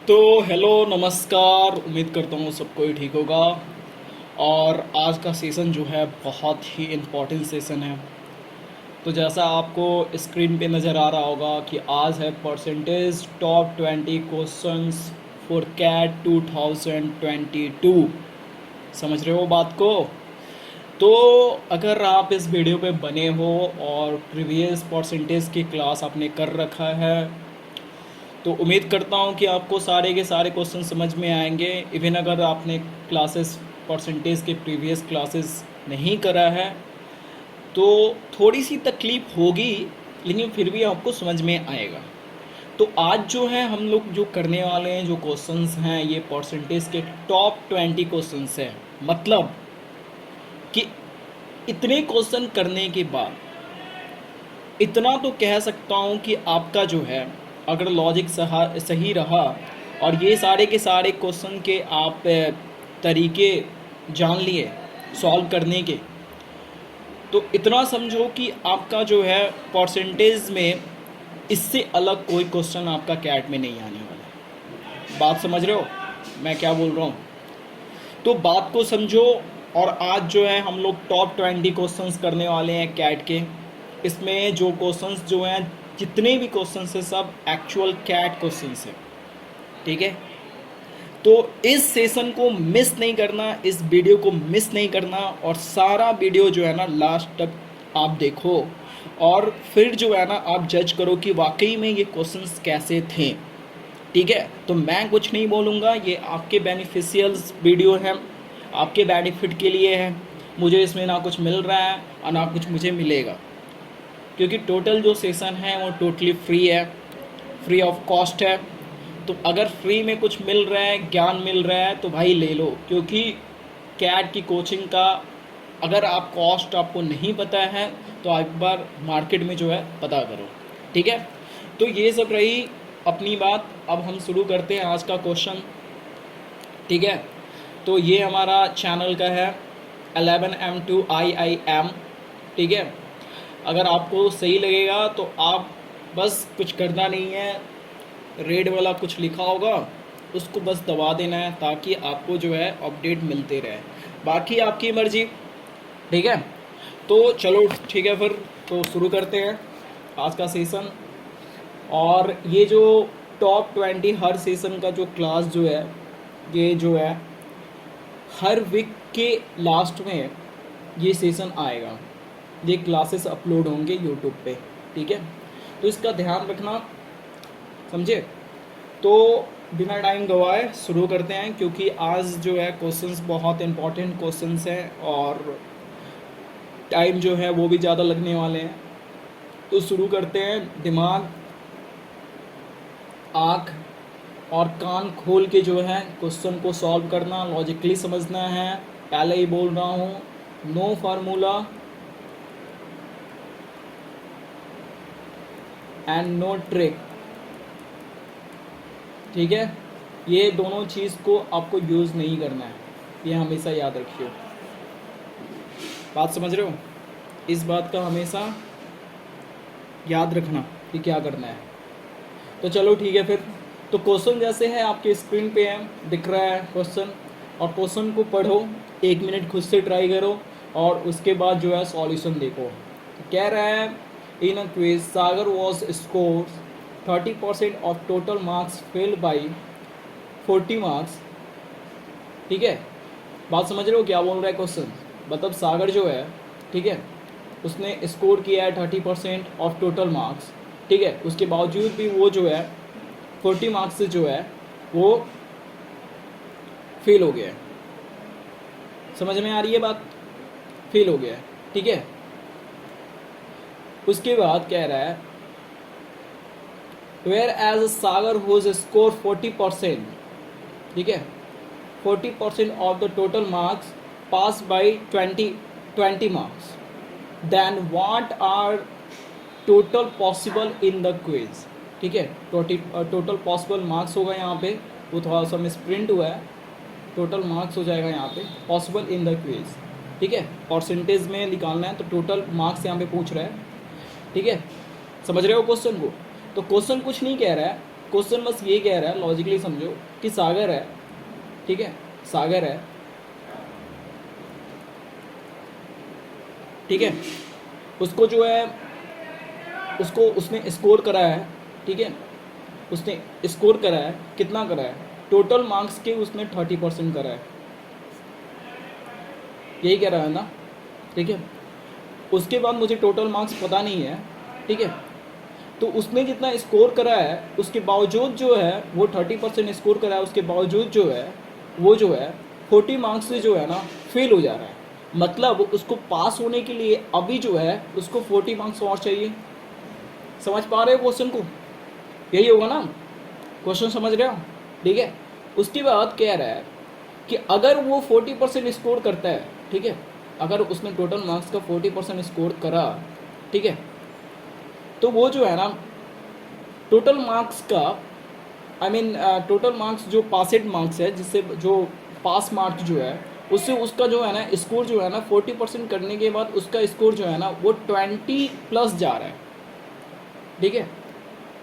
तो हेलो नमस्कार, उम्मीद करता हूँ सबको ही ठीक होगा। और आज का सेशन जो है बहुत ही इम्पोर्टेंट सेशन है। तो जैसा आपको स्क्रीन पे नज़र आ रहा होगा कि आज है percentage top 20 questions for CAT 2022। समझ रहे हो बात को? तो अगर आप इस वीडियो पे बने हो और प्रीवियस परसेंटेज की क्लास आपने कर रखा है, तो उम्मीद करता हूँ कि आपको सारे के सारे क्वेश्चन समझ में आएंगे। इवन अगर आपने क्लासेस परसेंटेज के प्रीवियस क्लासेस नहीं करा है तो थोड़ी सी तकलीफ़ होगी, लेकिन फिर भी आपको समझ में आएगा। तो आज जो है हम लोग जो करने वाले हैं, जो क्वेश्चंस हैं, ये परसेंटेज के टॉप 20 क्वेश्चंस हैं। मतलब कि इतने क्वेश्चन करने के बाद इतना तो कह सकता हूँ कि आपका जो है, अगर लॉजिक सही रहा और ये सारे के सारे क्वेश्चन के आप तरीके जान लिए सॉल्व करने के, तो इतना समझो कि आपका जो है परसेंटेज में इससे अलग कोई क्वेश्चन आपका कैट में नहीं आने वाला है। बात समझ रहे हो मैं क्या बोल रहा हूँ? तो बात को समझो। और आज जो है हम लोग टॉप 20 क्वेश्चंस करने वाले हैं कैट के। इसमें जो क्वेश्चंस जो हैं, जितने भी क्वेश्चंस हैं, सब एक्चुअल कैट क्वेश्चंस हैं। ठीक है? तो इस सेशन को मिस नहीं करना, इस वीडियो को मिस नहीं करना, और सारा वीडियो जो है ना लास्ट तक आप देखो। और फिर जो है ना आप जज करो कि वाकई में ये क्वेश्चंस कैसे थे। ठीक है? तो मैं कुछ नहीं बोलूँगा, ये आपके बेनिफिशियल्स वीडियो है, आपके बेनिफिट के लिए है। मुझे इसमें ना कुछ मिल रहा है और ना कुछ मुझे मिलेगा, क्योंकि टोटल जो सेशन है वो टोटली फ्री है, फ्री ऑफ कॉस्ट है। तो अगर फ्री में कुछ मिल रहा है, ज्ञान मिल रहा है, तो भाई ले लो। क्योंकि कैट की कोचिंग का अगर आप कॉस्ट आपको नहीं पता है तो एक बार मार्केट में जो है पता करो। ठीक है? तो ये सब रही अपनी बात। अब हम शुरू करते हैं आज का क्वेश्चन। ठीक है? तो ये हमारा चैनल का है 11M2IIM। ठीक है? अगर आपको सही लगेगा तो आप बस कुछ करना नहीं है, रेड वाला कुछ लिखा होगा उसको बस दबा देना है, ताकि आपको जो है अपडेट मिलते रहे। बाकी आपकी मर्जी। ठीक है? तो चलो ठीक है, फिर तो शुरू करते हैं आज का सेशन। और ये जो टॉप 20 हर सेशन का जो क्लास जो है, ये जो है हर वीक के लास्ट में ये सेशन आएगा। ये क्लासेस अपलोड होंगे यूट्यूब पे। ठीक है? तो इसका ध्यान रखना, समझे? तो बिना टाइम गवाए शुरू करते हैं, क्योंकि आज जो है क्वेश्चंस बहुत इंपॉर्टेंट क्वेश्चंस हैं और टाइम जो है वो भी ज़्यादा लगने वाले हैं। तो शुरू करते हैं। दिमाग, आँख और कान खोल के जो है क्वेश्चन को सॉल्व करना, लॉजिकली समझना है। पहले ही बोल रहा हूँ, no formula and no trick. ठीक है? ये दोनों चीज़ को आपको यूज़ नहीं करना है, ये हमेशा याद रखिए। बात समझ रहे हो? इस बात का हमेशा याद रखना कि क्या करना है। तो चलो ठीक है फिर। तो क्वेश्चन जैसे है आपके स्क्रीन पे है, दिख रहा है क्वेश्चन। और क्वेश्चन को पढ़ो, 1 मिनट खुद से ट्राई करो और उसके बाद जो है सॉल्यूशन देखो। तो कह रहा है, in a quiz Sagar was score 30% of total marks failed by 40 marks. ठीक है? बात समझ रहे हो क्या बोल रहा है क्वेश्चन? मतलब सागर जो है, ठीक है, उसने स्कोर किया है 30% ऑफ टोटल मार्क्स। ठीक है? उसके बावजूद भी वो जो है 40 मार्क्स से जो है वो फेल हो गया है। समझ में आ रही है बात? फेल हो गया है। ठीक है? उसके बाद कह रहा है, whereas Sagar whose score 40%, ठीक है, 40% of the total marks pass by 20 marks, then what are total possible in the quiz. ठीक है? टोटल पॉसिबल मार्क्स होगा यहाँ पे, वो थोड़ा सा मिस प्रिंट हुआ है। टोटल मार्क्स हो जाएगा यहाँ पे पॉसिबल इन द क्विज। ठीक है? परसेंटेज में निकालना है तो टोटल मार्क्स यहाँ पे पूछ रहा है। ठीक है? समझ रहे हो क्वेश्चन को? तो क्वेश्चन कुछ नहीं कह रहा है, क्वेश्चन बस ये कह रहा है, लॉजिकली समझो कि सागर है, ठीक है, सागर है, ठीक है, उसको जो है, उसको उसने स्कोर करा है, ठीक है, उसने स्कोर करा है, कितना करा है, टोटल मार्क्स के उसने 30% करा है, यही कह रहा है ना, ठीक है। उसके बाद मुझे टोटल मार्क्स पता नहीं है, ठीक है, तो उसने जितना स्कोर करा है उसके बावजूद जो है वो 30% स्कोर करा है, उसके बावजूद जो है वो जो है 40 मार्क्स से जो है ना फेल हो जा रहा है। मतलब उसको पास होने के लिए अभी जो है उसको 40 मार्क्स और चाहिए। समझ पा रहे हो क्वेश्चन को? यही होगा ना, क्वेश्चन समझ रहे हो, ठीक है। उसके बाद कह रहा है कि अगर वो 40% स्कोर करता है, ठीक है, अगर उसने टोटल मार्क्स का 40% स्कोर करा, ठीक है, तो वो जो है ना टोटल मार्क्स का, आई मीन टोटल मार्क्स जो पासेड मार्क्स है, जिससे जो पास मार्क्स जो है उससे उसका जो है ना स्कोर जो है ना 40% करने के बाद उसका स्कोर जो है ना वो 20 प्लस जा रहा है, ठीक है,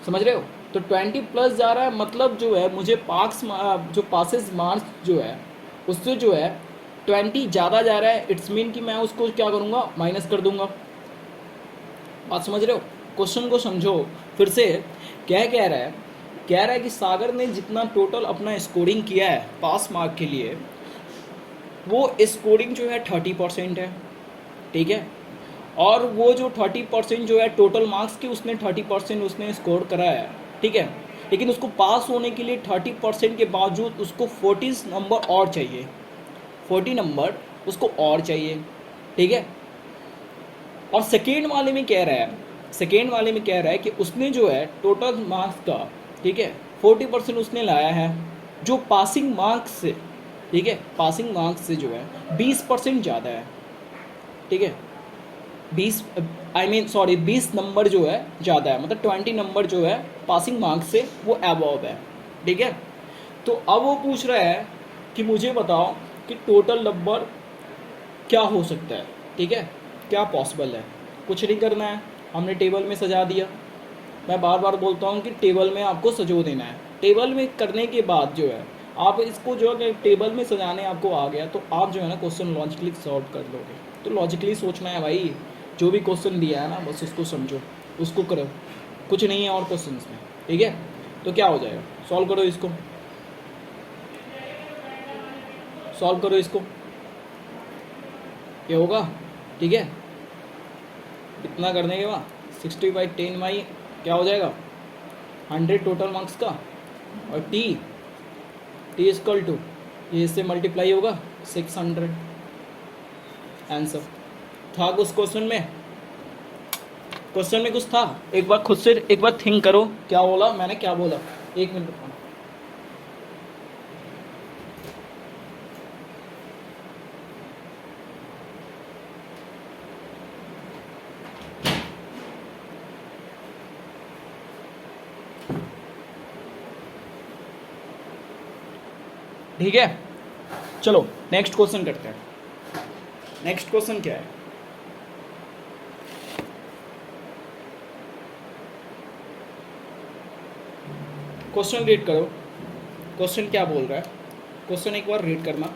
समझ रहे हो? तो 20 प्लस जा रहा है, मतलब जो है मुझे पास जो पासेस मार्क्स जो है उससे जो है 20 ज़्यादा जा रहा है। इट्स मीन कि मैं उसको क्या करूँगा, माइनस कर दूंगा। बात समझ रहे हो? क्वेश्चन को समझो फिर से। क्या कह रहा है? कह रहा है कि सागर ने जितना टोटल अपना स्कोरिंग किया है पास मार्क के लिए, वो स्कोरिंग जो है 30% है, ठीक है, और वो जो 30% जो है टोटल मार्क्स की उसने 30% उसने स्कोर करा है, ठीक है, लेकिन उसको पास होने के लिए 30% के बावजूद उसको 40 नंबर और चाहिए, 40 नंबर उसको और चाहिए, ठीक है। और सेकेंड वाले में कह रहा है, सेकेंड वाले में कह रहा है कि उसने जो है टोटल मार्क्स का, ठीक है, 40% उसने लाया है, जो पासिंग मार्क्स से, ठीक है, पासिंग मार्क्स से जो है 20% ज़्यादा है, ठीक है, 20 आई मीन सॉरी 20 नंबर जो है ज़्यादा है, मतलब 20 नंबर जो है पासिंग मार्क्स से वो अबव है, ठीक है। तो अब वो पूछ रहा है कि मुझे बताओ कि टोटल नंबर क्या हो सकता है, ठीक है, क्या पॉसिबल है। कुछ नहीं करना है, हमने टेबल में सजा दिया। मैं बार बार बोलता हूँ कि टेबल में आपको सजो देना है। टेबल में करने के बाद जो है आप इसको जो है टेबल में सजाने आपको आ गया तो आप जो है ना क्वेश्चन लॉजिकली सॉल्व कर लोगे। तो लॉजिकली सोचना है भाई, जो भी क्वेश्चन दिया है ना बस उसको समझो, उसको करो, कुछ नहीं है और क्वेश्चन में, ठीक है। तो क्या हो जाएगा, सॉल्व करो इसको, सॉल्व करो इसको, ये होगा, ठीक है। इतना करने के बाद 60/10 माई क्या हो जाएगा, 100 टोटल मार्क्स का, और टी इक्वल टू ये इससे मल्टीप्लाई होगा 600। आंसर था कुछ क्वेश्चन में, क्वेश्चन में कुछ था? एक बार खुद से एक बार थिंक करो, क्या बोला मैंने, क्या बोला, एक मिनट रुको। ठीक है, चलो नेक्स्ट क्वेश्चन करते हैं। नेक्स्ट क्वेश्चन क्या है, क्वेश्चन रीड करो, क्वेश्चन क्या बोल रहा है, क्वेश्चन एक बार रीड करना।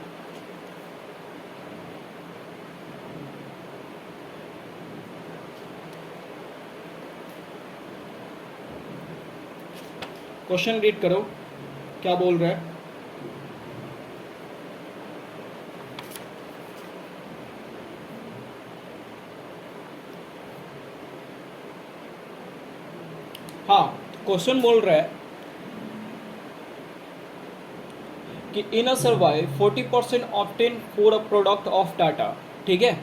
क्वेश्चन रीड करो, क्या बोल रहा है। हाँ, क्वेश्चन बोल रहा है कि in a survive 40% opted for a product of Tata, ठीक है,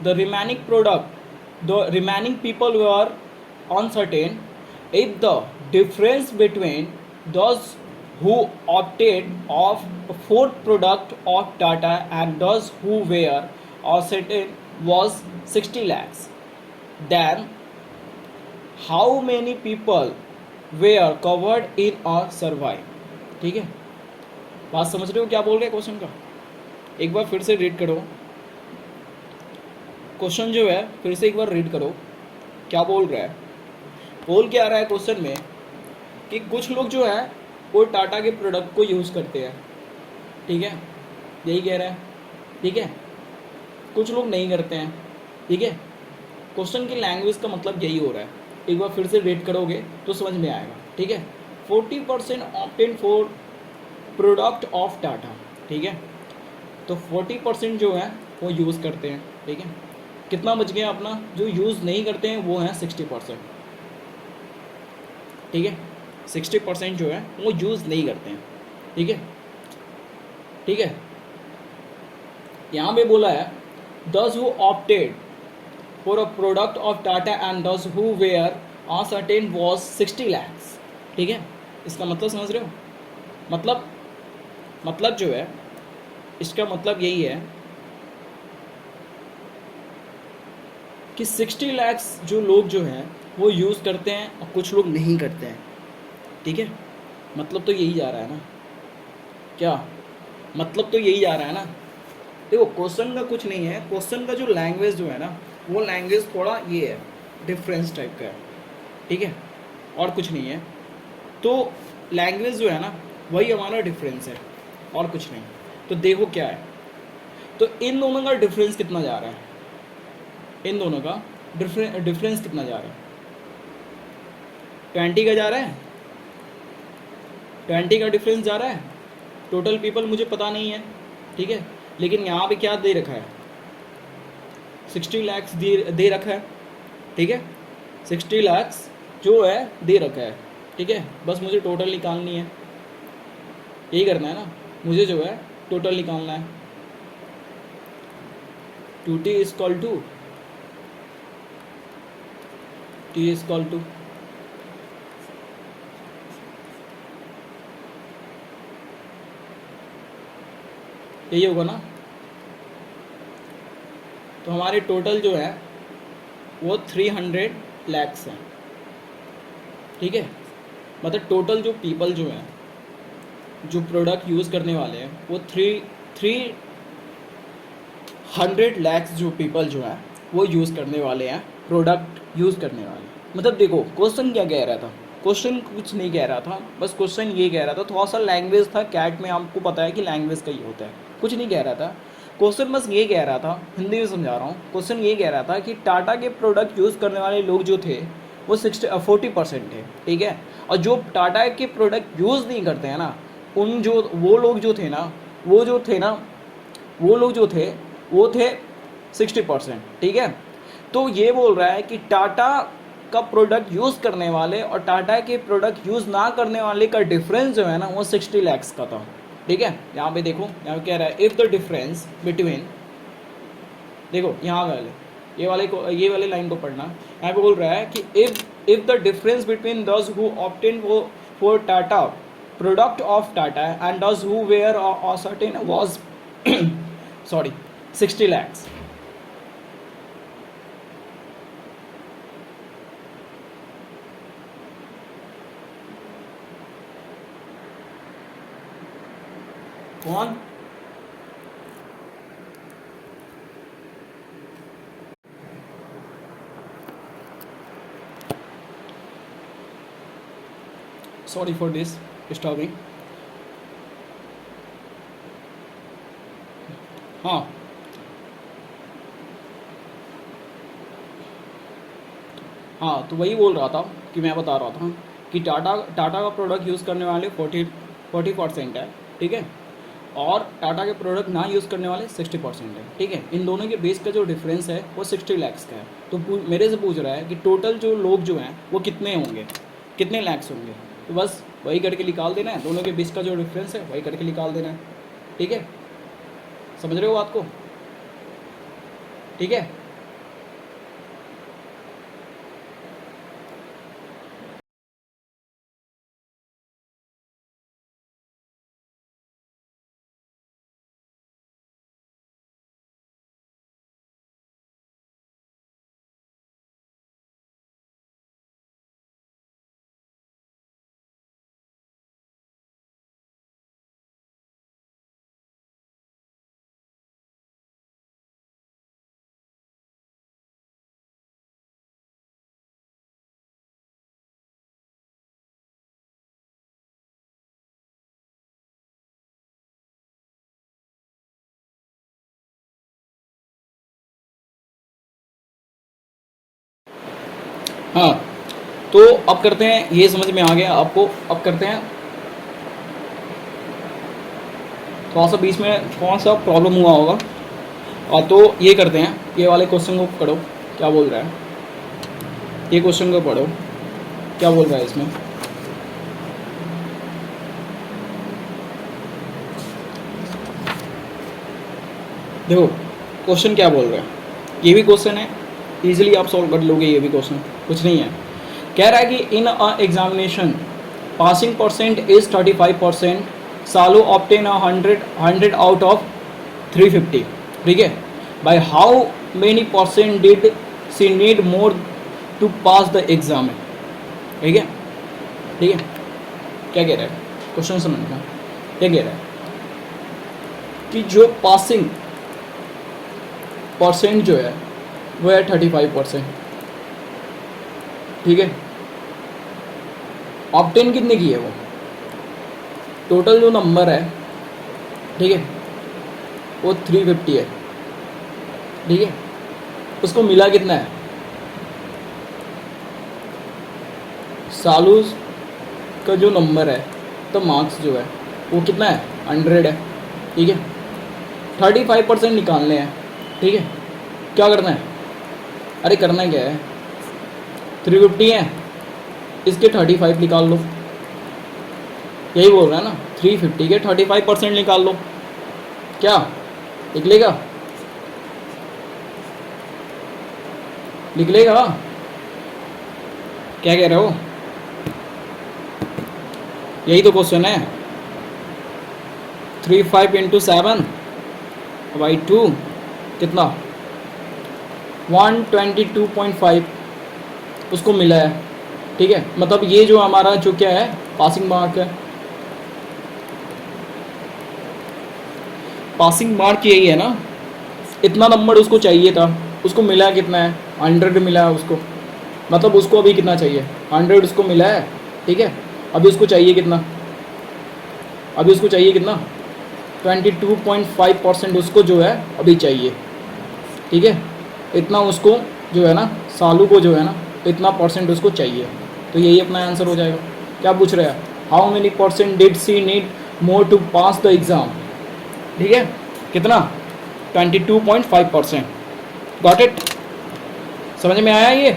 the remaining product the remaining people were uncertain if the difference between those who opted of fourth product of Tata and those who were uncertain was 60 lakhs, then how many people were covered in a survey। ठीक है, बात समझ रहे हो क्या बोल रहे हैं क्वेश्चन का? एक बार फिर से रीड करो क्वेश्चन जो है, फिर से एक बार रीड करो क्या बोल रहा है। बोल क्या आ रहा है क्वेश्चन में कि कुछ लोग जो है वो टाटा के प्रोडक्ट को यूज़ करते हैं, ठीक है, यही कह रहा है, ठीक है, कुछ लोग नहीं करते हैं, ठीक है। क्वेश्चन की लैंग्वेज का मतलब यही हो रहा है, एक बार फिर से रेट करोगे तो समझ में आएगा, ठीक है। 40% opted for product of Tata, ठीक है, तो 40% जो है वो यूज़ करते हैं, ठीक है। कितना बच गया अपना, जो यूज़ नहीं करते हैं वो है 60%, ठीक है। 60% जो है वो यूज़ नहीं करते हैं, ठीक है, ठीक है। यहाँ पे बोला है those who opted for a product of Tata and those who were a certain was 60 lakhs, ठीक है। इसका मतलब समझ रहे हो, मतलब जो है इसका मतलब यही है कि 60 लैक्स जो लोग जो हैं वो यूज़ करते हैं और कुछ लोग नहीं करते हैं, ठीक है। मतलब तो यही जा रहा है ना, क्या मतलब तो यही जा रहा है ना। देखो क्वेश्चन का कुछ नहीं है, क्वेश्चन का जो लैंग्वेज जो है ना वो लैंग्वेज थोड़ा ये है, डिफरेंस टाइप का है, ठीक है, और कुछ नहीं है। तो लैंग्वेज जो है ना वही हमारा डिफरेंस है और कुछ नहीं। तो देखो क्या है, तो इन दोनों का डिफरेंस कितना जा रहा है, इन दोनों का डिफरेंस कितना जा रहा है, 20 का जा रहा है, 20 का डिफरेंस जा रहा है। टोटल पीपल मुझे पता नहीं है, ठीक है, लेकिन यहाँ पे क्या दे रखा है, 60 लैक्स दे रखा है, ठीक है, 60 लैक्स जो है दे रखा है, ठीक है। बस मुझे टोटल निकालनी है, यही करना है ना, मुझे जो है टोटल निकालना है। Two T is equal to T is equal to यही होगा ना। तो हमारे टोटल जो है वो 300 लैक्स हैं, ठीक है। मतलब टोटल जो पीपल जो हैं जो प्रोडक्ट यूज़ करने वाले हैं वो थ्री 100 लैक्स जो पीपल जो हैं वो यूज़ करने वाले हैं, प्रोडक्ट यूज़ करने वाले। मतलब देखो क्वेश्चन क्या कह रहा था, क्वेश्चन कुछ नहीं कह रहा था, बस क्वेश्चन ये कह रहा था, थोड़ा सा लैंग्वेज था, कैट में आपको पता है कि लैंग्वेज का ही होता है, कुछ नहीं कह रहा था। क्वेश्चन बस ये कह रहा था, हिंदी में समझा रहा हूँ, क्वेश्चन ये कह रहा था कि टाटा के प्रोडक्ट यूज़ करने वाले लोग जो थे वो 40% थे, ठीक है। और जो टाटा के प्रोडक्ट यूज़ नहीं करते हैं ना, उन जो वो लोग जो थे ना, वो लोग जो थे वो थे 60%, ठीक है। तो ये बोल रहा है कि टाटा का प्रोडक्ट यूज़ करने वाले और टाटा के प्रोडक्ट यूज़ ना करने वाले का डिफरेंस जो है ना वो 60 लैक्स का था, ठीक है। यहाँ पे देखो, यहाँ पे कह रहा है इफ़ द डिफरेंस बिटवीन, देखो यहाँ वाले ये वाले लाइन को पढ़ना, यहाँ पे बोल रहा है कि if the difference between those who opted for Tata product of Tata and those who were और सर्टेन वाज सॉरी 60 लैक्स। कौन, सॉरी फॉर दिस डिस्टर्बिंग। हाँ, हाँ तो वही बोल रहा था कि मैं बता रहा था कि टाटा का प्रोडक्ट यूज़ करने वाले 40% है, ठीक है, और टाटा के प्रोडक्ट ना यूज़ करने वाले 60% है, ठीक है। इन दोनों के बेस का जो डिफरेंस है वो 60 लैक्स का है। तो मेरे से पूछ रहा है कि टोटल जो लोग जो हैं वो कितने होंगे, कितने लैक्स होंगे। तो बस वही करके निकाल देना है, दोनों के बीच का जो डिफरेंस है वही करके निकाल देना है, ठीक है। समझ रहे हो बात को, ठीक है। हाँ, तो अब करते हैं, ये समझ में आ गया आपको। अब करते हैं, थोड़ा सा बीच में कौन सा प्रॉब्लम हुआ होगा, और तो ये करते हैं, ये वाले क्वेश्चन को पढ़ो क्या बोल रहा है, ये क्वेश्चन को पढ़ो क्या बोल रहा है इसमें। देखो क्वेश्चन क्या बोल रहा है, ये भी क्वेश्चन है, इजीली आप सॉल्व कर लोगे, ये भी क्वेश्चन कुछ नहीं है। कह रहा है कि in a examination passing percent is 35%, Sally obtain 100 out of 350, ठीक है। By how many percent did she need more to pass the exam, ठीक है, ठीक है। क्या कह रहा है क्वेश्चन समझना, क्या कह रहा है कि जो पासिंग परसेंट जो है वो है 35%, ठीक है। ऑब्टेन कितने की है वो, टोटल जो नंबर है, ठीक है, वो 350 है, ठीक है। उसको मिला कितना है, सालूस का जो नंबर है, तो मार्क्स जो है वो कितना है 100 है, ठीक है। 35% निकालने हैं, ठीक है। क्या करना है, अरे करना क्या है, 350 है, इसके 35 निकाल लो, यही बोल रहा है ना, 350 के 35% निकाल लो, क्या निकलेगा, निकलेगा, क्या कह रहे हो, यही तो क्वेश्चन है। 35 इंटू 7 बाई 2 कितना 122.5 उसको मिला है, ठीक है। मतलब ये जो हमारा जो क्या है पासिंग मार्क है, पासिंग मार्क यही है ना, इतना नंबर उसको चाहिए था, उसको मिला कितना है 100 मिला है उसको, मतलब उसको अभी कितना चाहिए 100 उसको मिला है, ठीक है। अभी उसको चाहिए कितना, अभी उसको चाहिए कितना 22.5% उसको जो है अभी चाहिए, ठीक है। इतना उसको जो है ना, सालू को जो है ना इतना परसेंट उसको चाहिए, तो यही अपना आंसर हो जाएगा। क्या पूछ रहे हैं, how many percent did she need more to pass the exam, ठीक है, कितना 22.5%। गॉट इट, समझ में आया ये।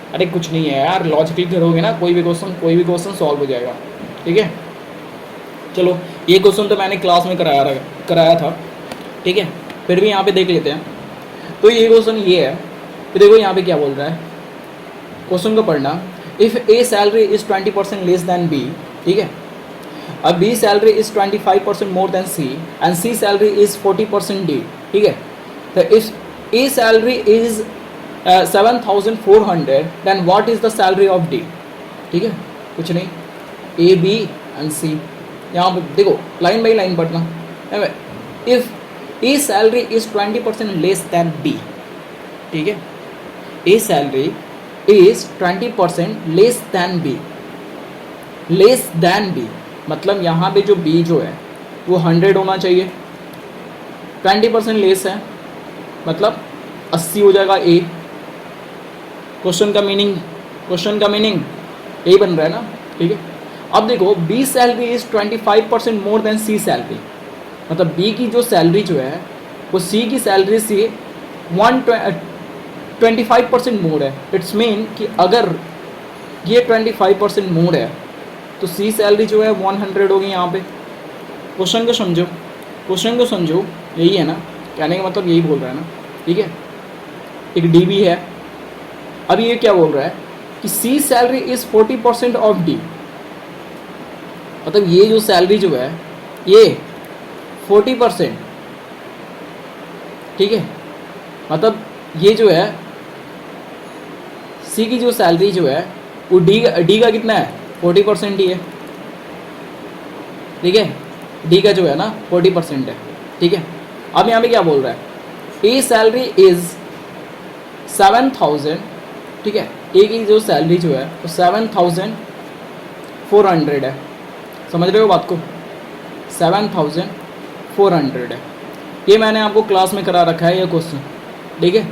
अरे कुछ नहीं है यार, लॉजिकली करोगे ना कोई भी क्वेश्चन सॉल्व हो जाएगा, ठीक है। चलो ये क्वेश्चन तो मैंने क्लास में कराया था, ठीक है, फिर भी यहाँ पे देख लेते हैं। तो ये क्वेश्चन ये है, तो देखो यहाँ पे क्या बोल रहा है, क्वेश्चन को पढ़ना। If A salary is 20% less than B, ठीक है, अब B salary is 25% more than C and C salary is 40% D, ठीक है। तो if A salary is 7,400 then what is the salary of D, ठीक है, कुछ नहीं, ए बी एंड सी, यहाँ पे देखो लाइन बाई लाइन पढ़ना। If A salary is 20% less than B, ठीक है, A salary is 20% less than B, less than B मतलब यहाँ पे जो बी जो है वो 100 होना चाहिए, 20% लेस है मतलब 80 हो जाएगा ए। क्वेश्चन का मीनिंग यही बन रहा है ना, ठीक है। अब देखो B salary is 25% more than C salary, मतलब बी की जो सैलरी जो है वो सी की सैलरी से 25% मोर है। इट्स मीन कि अगर ये 25% मोर है तो सी सैलरी जो है 100 होगी यहाँ पे। क्वेश्चन को समझो, यही है ना, कहने का मतलब यही बोल रहा है ना, ठीक है। एक डी भी है, अब ये क्या बोल रहा है कि सी सैलरी इज़ 40% ऑफ डी, मतलब ये जो सैलरी जो है ये 40%, ठीक है, मतलब ये जो है सी की जो सैलरी जो है वो डी का कितना है 40% ही है, ठीक है, डी का जो है ना 40% है, ठीक है। अब यहाँ पे क्या बोल रहा है, ए सैलरी इज़ 7,000, ठीक है, ए की जो सैलरी जो है वो 7,400 है, समझ रहे हो बात को, 7,400 है। ये मैंने आपको क्लास में करा रखा है ये क्वेश्चन, ठीक है,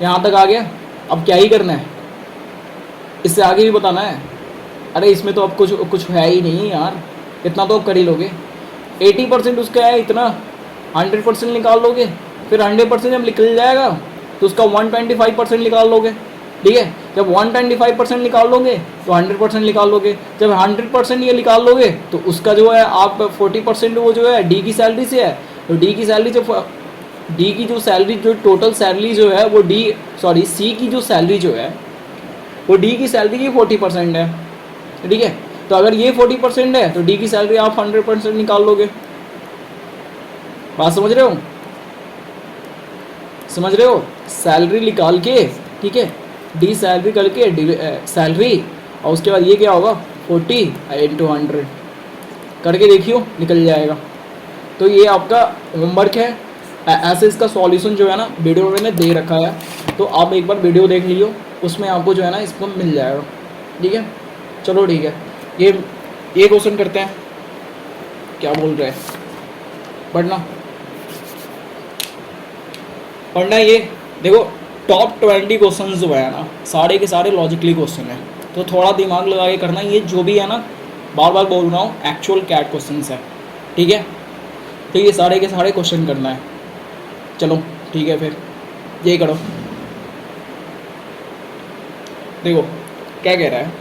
यहाँ तक आ गया। अब क्या ही करना है, इससे आगे भी बताना है? अरे इसमें तो अब कुछ कुछ है ही नहीं यार, इतना तो अब कर ही लोगे। 80% उसका है इतना, 100% निकाल लोगे, फिर 100% जब निकल जाएगा तो उसका 125% निकाल लोगे। ठीक है, जब 125% निकाल लोगे तो 100% निकाल लोगे। जब 100% ये निकाल लोगे तो उसका जो है आप 40% वो जो है डी की सैलरी से है, तो डी की सैलरी जो डी की जो सैलरी जो टोटल सैलरी जो है वो डी सॉरी सी की जो सैलरी जो है वो डी की सैलरी की 40% है। ठीक है, तो अगर ये 40% है तो डी की सैलरी आप 100% निकाल लोगे। बात समझ रहे हो? समझ रहे हो? सैलरी निकाल के, ठीक है, डी सैलरी करके डी सैलरी, और उसके बाद ये क्या होगा 40 इंटू 100 करके देखियो निकल जाएगा। तो ये आपका होमवर्क है। ऐसे इसका सॉल्यूशन जो है ना वीडियो में मैंने दे रखा है, तो आप एक बार वीडियो देख लियो, उसमें आपको जो है ना इसको मिल जाएगा। ठीक है, चलो ठीक है, ये क्वेश्चन करते हैं। क्या बोल रहे हैं? पढ़ना पढ़ना ये देखो, टॉप 20 क्वेश्चन जो है ना सारे के सारे लॉजिकली क्वेश्चन है, तो थोड़ा दिमाग लगा के करना। ये जो भी है ना, बार बार बोल रहा हूँ, एक्चुअल कैट क्वेश्चन है। ठीक है, तो ये सारे के सारे क्वेश्चन करना है। चलो ठीक है, फिर ये करो। देखो क्या कह रहा है,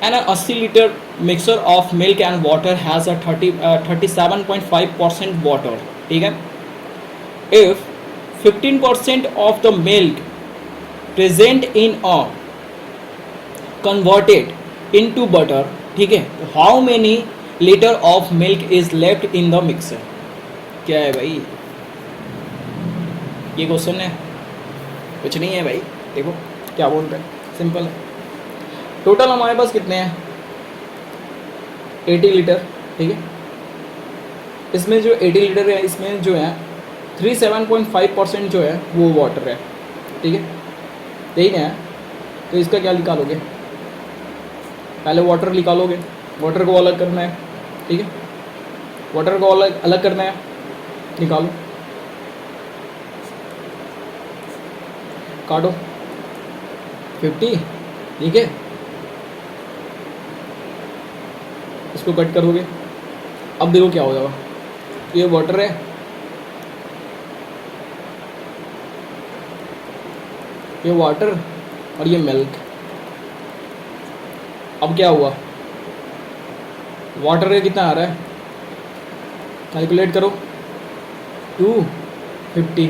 an 80 litre mixture of milk and water has a 37.5% water. ठीक है, if 15% of the milk present in a converted into butter, ठीक है, how many liter of milk is left in the mixer? क्या है भाई ये क्वेश्चन है, कुछ नहीं है भाई। देखो क्या बोल रहे हैं, सिंपल है। टोटल हमारे पास कितने हैं 80 लीटर। ठीक है, इसमें जो 80 लीटर है इसमें जो है 37.5% जो है वो वाटर है। ठीक है, यही ना है, तो इसका क्या निकालोगे? पहले वाटर निकालोगे, वाटर को अलग करना है। ठीक है, वाटर को अलग अलग करना है, निकालो, काटो 50। ठीक है, इसको कट करोगे, अब देखो क्या हो जाएगा। ये वाटर है, ये वाटर और ये मिल्क। अब क्या हुआ, वाटर का कितना आ रहा है, कैलकुलेट करो, 250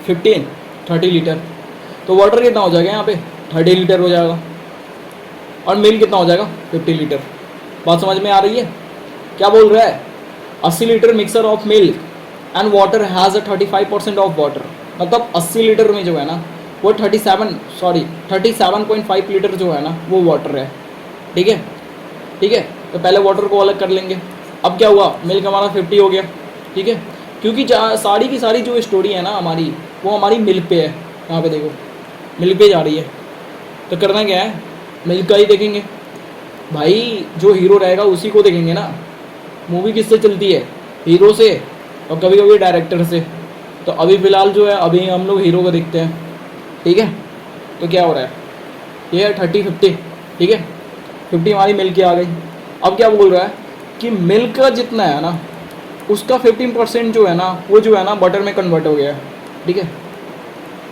15 30 लीटर। तो वाटर कितना हो जाएगा यहाँ पे 30 लीटर हो जाएगा, और मिल्क कितना हो जाएगा 50 लीटर। बात समझ में आ रही है? क्या बोल रहा है, 80 litre mixture of milk and water has a 35% of water, मतलब 80 लीटर में जो है ना वो 37.5 लीटर जो है ना वो वाटर है। ठीक है, ठीक है, तो पहले वाटर को अलग कर लेंगे। अब क्या हुआ, मिल्क हमारा 50 हो गया। ठीक है, क्योंकि सारी की सारी जो स्टोरी है ना हमारी, वो हमारी मिल्क पे है। यहाँ पे देखो मिल्क पे जा रही है, तो करना क्या है, मिल्क का ही देखेंगे भाई। जो हीरो रहेगा उसी को देखेंगे ना। मूवी किससे चलती है, हीरो से, और कभी कभी डायरेक्टर से। तो अभी फ़िलहाल जो है अभी हम लोग हीरो को देखते हैं। ठीक है, तो क्या हो रहा है, ये है 30-50। ठीक है, 50 हमारी मिल्क की आ गई। अब क्या बोल रहा है कि मिल्क का जितना है ना उसका 15% जो है ना वो जो है ना बटर में कन्वर्ट हो गया है। ठीक है,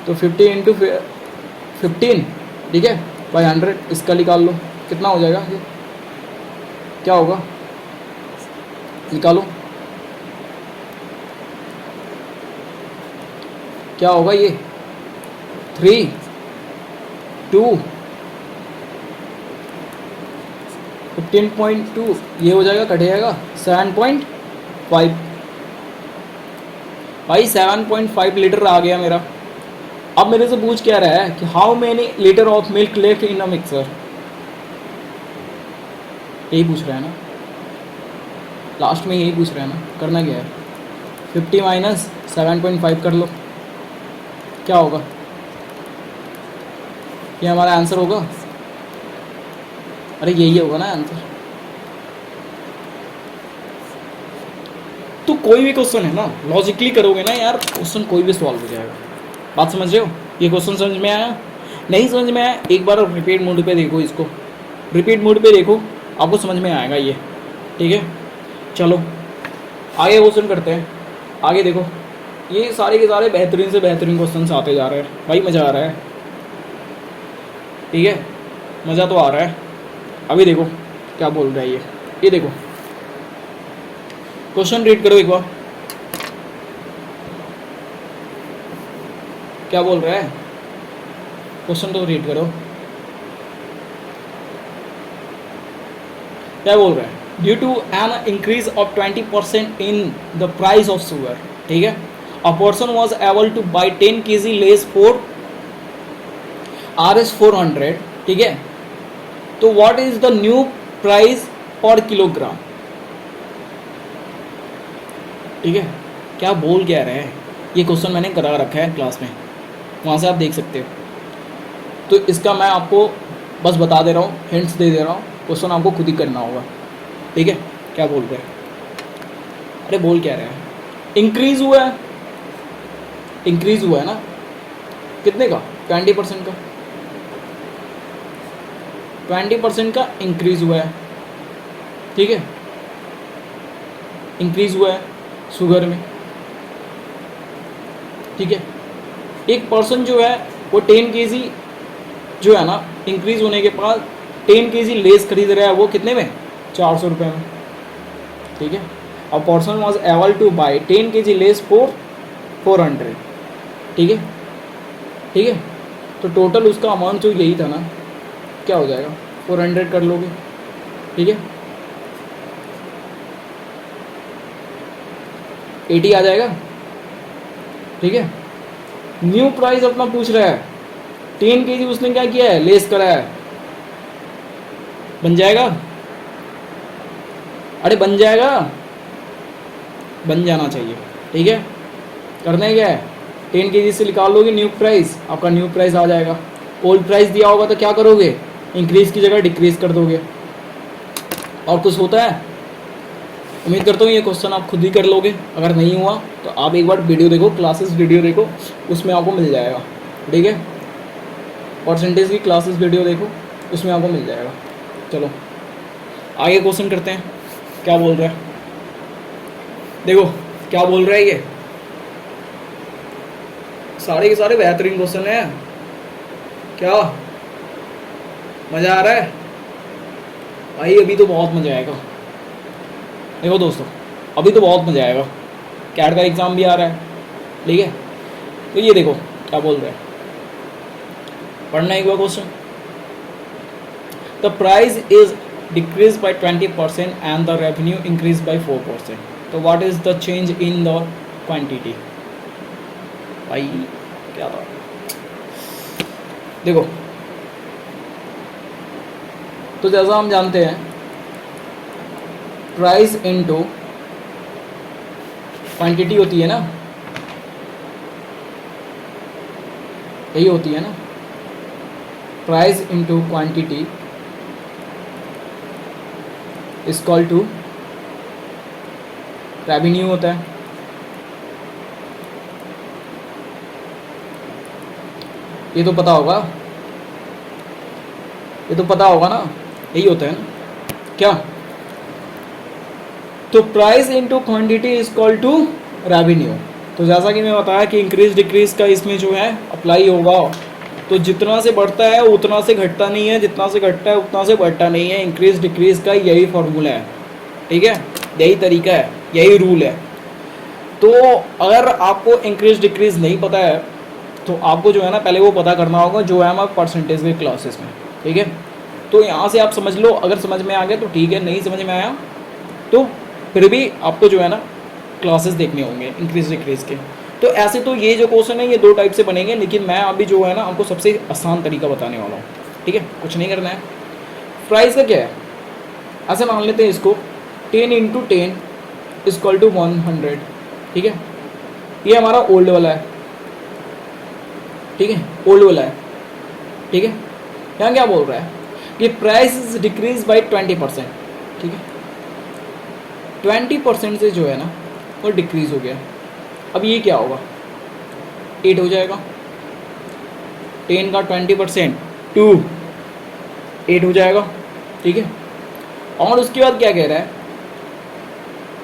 तो 50 इंटू 15, ठीक है, बाई 100, इसका निकाल लो कितना हो जाएगा। ये क्या होगा, निकालो क्या होगा, ये 3 2 15.2, ये हो जाएगा, कट जाएगा 7.5। भाई 7.5 लीटर आ गया मेरा। अब मेरे से पूछ क्या रहा है कि how many litre of milk left in a mixer, यही पूछ रहा है ना, लास्ट में यही पूछ रहा है ना। करना क्या है, 50 माइनस 7.5 कर लो, क्या होगा, ये हमारा आंसर होगा। अरे यही होगा ना आंसर। तो कोई भी क्वेश्चन है ना लॉजिकली करोगे ना यार, क्वेश्चन कोई भी सॉल्व हो जाएगा। बात समझ रहे हो? ये क्वेश्चन समझ में आया? नहीं समझ में आया, एक बार रिपीट मोड पे देखो इसको, रिपीट मोड पे देखो, आपको समझ में आएगा ये। ठीक है, चलो आगे क्वेश्चन करते हैं। आगे देखो, ये सारे के सारे बेहतरीन से बेहतरीन क्वेश्चन आते जा रहे हैं भाई, मज़ा आ रहा है। ठीक है, मज़ा तो आ रहा है। अभी देखो क्या बोल रहा है ये देखो क्वेश्चन रीड करो एक बार, क्या बोल रहा है क्वेश्चन तो रीड करो। क्या बोल रहा है? Due to an increase of 20% in the price of sugar, ठीक है, a person was able to buy 10 kg less for RS 400, ठीक है, तो what is the new price per kilogram? ठीक है, क्या बोल क्या रहे हैं? ये क्वेश्चन मैंने करा रखा है क्लास में, वहाँ से आप देख सकते हो। तो इसका मैं आपको बस बता दे रहा हूँ, हिंट्स दे दे रहा हूँ, क्वेश्चन आपको खुद ही करना होगा। ठीक है, क्या बोल रहे हैं? अरे बोल क्या रहे हैं? इंक्रीज हुआ है, इंक्रीज हुआ है ना, कितने का? 20% का, 20% का इंक्रीज हुआ है। ठीक है, इंक्रीज हुआ है शुगर में। ठीक है, एक पर्सन जो है वो 10 kg जो है ना, इंक्रीज होने के बाद 10 kg लेस खरीद रहा है, वो कितने में? 400 रुपये में। ठीक है, और person was able to buy 10 kg less for 400। ठीक है, ठीक है, तो टोटल उसका अमाउंट जो यही था ना, क्या हो जाएगा? 400 कर लोगे। ठीक है, 80 आ जाएगा। ठीक है, न्यू प्राइस अपना पूछ रहा है, 10 kg उसने क्या किया है? लेस करा है, बन जाएगा? अरे बन जाएगा, बन जाना चाहिए। ठीक है, करना है क्या है? 10 kg से निकाल लोगे न्यू प्राइस, आपका न्यू प्राइस आ जाएगा। ओल्ड प्राइस दिया होगा तो क्या करोगे? इंक्रीज की जगह डिक्रीज कर दोगे। और कुछ होता है? उम्मीद करता हूँ ये क्वेश्चन आप खुद ही कर लोगे। अगर नहीं हुआ तो आप एक बार वीडियो देखो, क्लासेस वीडियो देखो, उसमें आपको मिल जाएगा। ठीक है, परसेंटेज की क्लासेस वीडियो देखो, उसमें आपको मिल जाएगा। चलो आगे क्वेश्चन करते हैं, क्या बोल रहा है? देखो क्या बोल रहा है ये, सारे के सारे बेहतरीन क्वेश्चन है। क्या मज़ा आ रहा है भाई? अभी तो बहुत मज़ा आएगा। देखो दोस्तों, अभी तो बहुत मज़ा आएगा, कैट का एग्ज़ाम भी आ रहा है। ठीक है, तो ये देखो क्या बोल रहा है, पढ़ना एक बार question. The price is decrease by 20% and the revenue increase by 4%, तो what is the change in the quantity? भाई क्या था? देखो, तो जैसा हम जानते हैं, प्राइस इनटू क्वांटिटी होती है ना, यही होती है ना, price into quantity is equal to revenue होता है। ये तो पता होगा, ये तो पता होगा ना, यही होता है ना क्या? तो price into quantity is equal to revenue. तो जैसा कि मैं बताया कि इंक्रीज डिक्रीज का इसमें जो है अप्लाई होगा, तो जितना से बढ़ता है उतना से घटता नहीं है, जितना से घटता है उतना से बढ़ता नहीं है। इंक्रीज डिक्रीज का यही फॉर्मूला है। ठीक है, यही तरीका है, यही रूल है। तो अगर आपको इंक्रीज डिक्रीज नहीं पता है तो आपको जो है ना पहले वो पता करना होगा, जो है हमारे परसेंटेज के क्लासेस में। ठीक है, तो यहाँ से आप समझ लो, अगर समझ में आ गया तो ठीक है, नहीं समझ में आया तो फिर भी आपको जो है ना क्लासेस देखने होंगे इंक्रीज डिक्रीज के। तो ऐसे तो ये जो क्वेश्चन है ये दो टाइप से बनेंगे, लेकिन मैं अभी जो है ना आपको सबसे आसान तरीका बताने वाला हूँ। ठीक है, कुछ नहीं करना है। प्राइस का क्या है, ऐसे मान लेते हैं इसको 10 इंटू 10 इज इक्वल टू 100। ठीक है, ये हमारा ओल्ड वाला है। ठीक है, ओल्ड वाला है। ठीक है, यहाँ क्या बोल रहा है कि प्राइस इज डिक्रीज बाई 20%। ठीक है, 20% से जो है ना वो डिक्रीज हो गया। अब ये क्या होगा? 8 हो जाएगा। 10 का 20% 2 8 हो जाएगा, ठीक है। और उसके बाद क्या कह रहा है,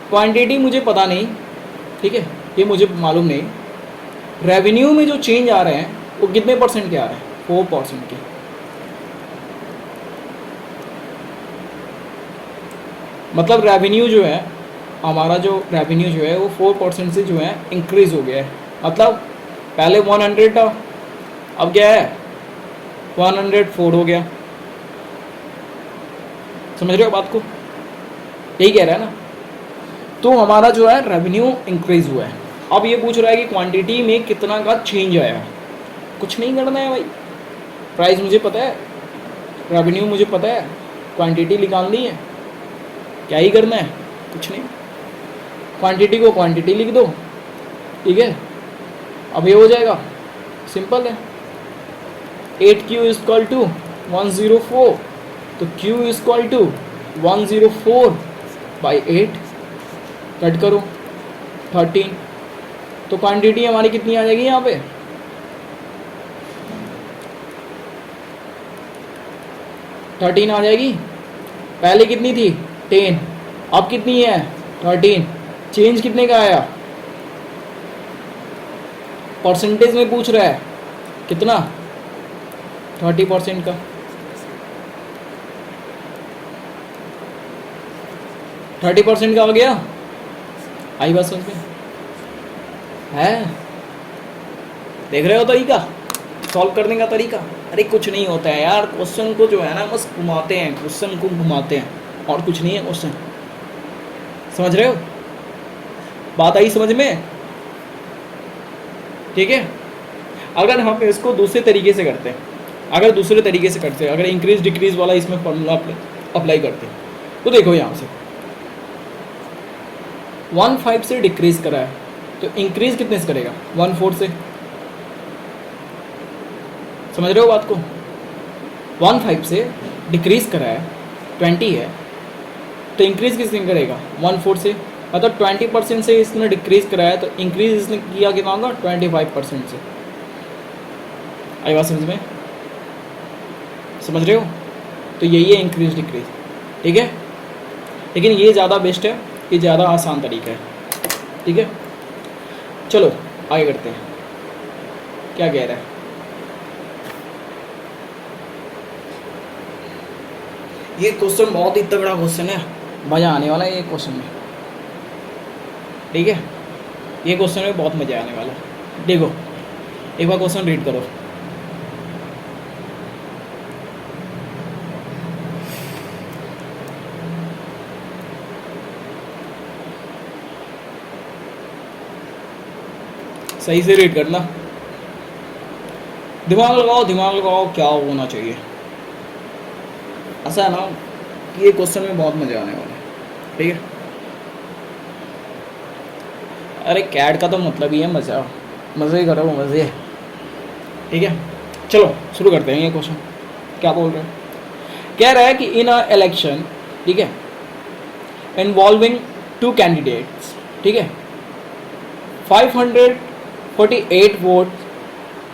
क्वांटिटी मुझे पता नहीं, ठीक है, ये मुझे मालूम नहीं, रेवेन्यू में जो चेंज आ रहे हैं वो कितने परसेंट के आ रहे हैं, 4% के। मतलब रेवेन्यू जो है, हमारा जो रेवेन्यू जो है वो 4% से जो है इंक्रीज हो गया है। मतलब पहले 100 था, अब क्या है 104 हो गया। समझ रहे हो बात को, यही कह रहा है ना। तो हमारा जो है रेवेन्यू इंक्रीज हुआ है। अब ये पूछ रहा है कि क्वांटिटी में कितना का चेंज आया। कुछ नहीं करना है भाई, प्राइस मुझे पता है, रेवेन्यू मुझे पता है, क्वांटिटी निकालनी है, क्या ही करना है, कुछ नहीं। क्वांटिटी को क्वांटिटी लिख दो, ठीक है। अब ये हो जाएगा, सिंपल है। 8Q इज इक्वल टू 104, तो Q is equal to 104/8, cut करो 13, तो क्वांटिटी हमारी कितनी आ जाएगी यहाँ पे, 13 आ जाएगी। पहले कितनी थी 10, अब कितनी है 13। चेंज कितने का आया, परसेंटेज में पूछ रहा है कितना, 30% का। 30% का हो गया, आई बात समझ में है। देख रहे हो तरीका सॉल्व करने का तरीका। अरे कुछ नहीं होता है यार, क्वेश्चन को जो है ना बस घुमाते हैं, क्वेश्चन को घुमाते हैं, और कुछ नहीं है क्वेश्चन। समझ रहे हो, बात आई समझ में, ठीक है। अगर हम इसको दूसरे तरीके से करते हैं, अगर इंक्रीज डिक्रीज वाला इसमें फॉर्मूला अप्लाई करते हैं, तो देखो यहाँ से 15 से डिक्रीज करा है, तो इंक्रीज कितने से करेगा, 14 से। समझ रहे हो बात को, 15 से डिक्रीज करा है 20 है, तो इंक्रीज किसने करेगा 14 से। मतलब 20% से इसने डिक्रीज करा है, तो इंक्रीज इसने किया कितना होगा 25% से। आई बात समझ में, समझ रहे हो। तो यही है इंक्रीज डिक्रीज, ठीक है। लेकिन ये ज़्यादा बेस्ट है, ये ज़्यादा आसान तरीका है, ठीक है। चलो आगे करते हैं, क्या कह रहा है। ये क्वेश्चन बहुत ही तगड़ा क्वेश्चन है, मज़ा आने वाला है ये क्वेश्चन में, ठीक है। ये क्वेश्चन में बहुत मज़ा आने वाला है। देखो एक बार क्वेश्चन रीड करो। सही से रीड करना, दिमाग लगाओ क्या होना चाहिए। ऐसा है ना कि ये क्वेश्चन में बहुत मज़ा आने वाला है, ठीक है। अरे कैट का तो मतलब ही है मज़ा, मज़े ही करो मज़े, ठीक है। चलो शुरू करते हैं। ये क्वेश्चन क्या बोल रहे हैं, कह रहा है कि इन अ इलेक्शन, ठीक है, इन्वॉल्विंग 2 कैंडिडेट्स, ठीक है, 548 vote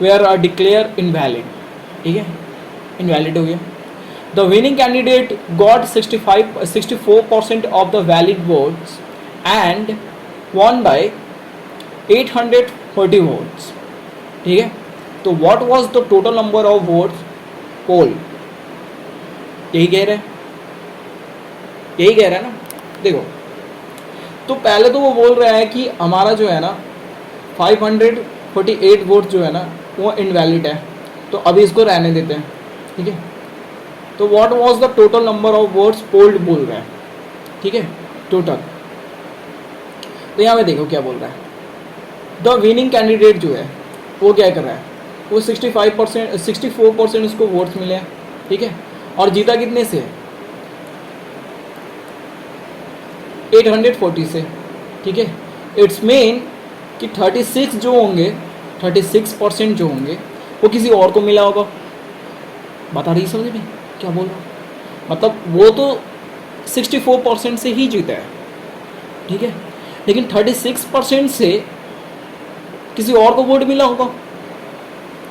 were are declared invalid, ठीक है, इनवैलिड हो गया। The winning candidate got 64% of the valid votes and won by 840 votes, ठीक है। तो what was the total number of votes poll, यही कह रहा है ना। देखो तो पहले तो वो बोल रहा है कि हमारा जो है ना 548 वोट जो है ना वो इनवैलिड है, तो अभी इसको रहने देते हैं, ठीक है। तो what was the total number of votes polled बोल रहा है, ठीक है, टोटल। तो यहाँ पे देखो क्या बोल रहा है, द विनिंग कैंडिडेट जो है वो क्या कर रहा है, वो 64% उसको वोट्स मिले हैं, ठीक है, और जीता कितने से 840 से, ठीक है। इट्स मीन कि 36 जो होंगे, 36% जो होंगे वो किसी और को मिला होगा। बता रही समझ में क्या बोल रहा हूँ, मतलब वो तो 64% से ही जीता है, ठीक है, लेकिन 36% से किसी और को वोट मिला होगा,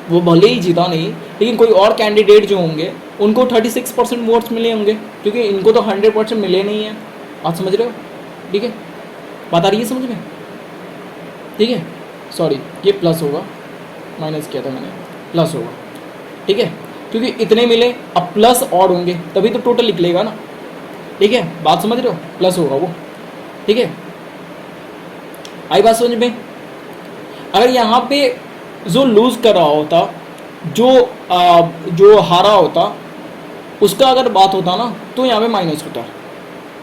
वो भले ही जीता नहीं, लेकिन कोई और कैंडिडेट जो होंगे उनको 36% वोट्स मिले होंगे, क्योंकि इनको तो 100% मिले नहीं हैं। आप समझ रहे हो? ठीक है, बात आ रही है समझ में? ठीक है, सॉरी ये प्लस होगा, माइनस किया था मैंने, प्लस होगा। ठीक है, क्योंकि इतने मिले, अब प्लस और होंगे तभी तो टोटल निकलेगा ना। ठीक है, बात समझ रहे हो? प्लस होगा वो। ठीक है, आई बात समझ में? अगर यहाँ पे जो लूज कर रहा होता, जो हारा होता, उसका अगर बात होता ना तो यहाँ पे माइनस होता।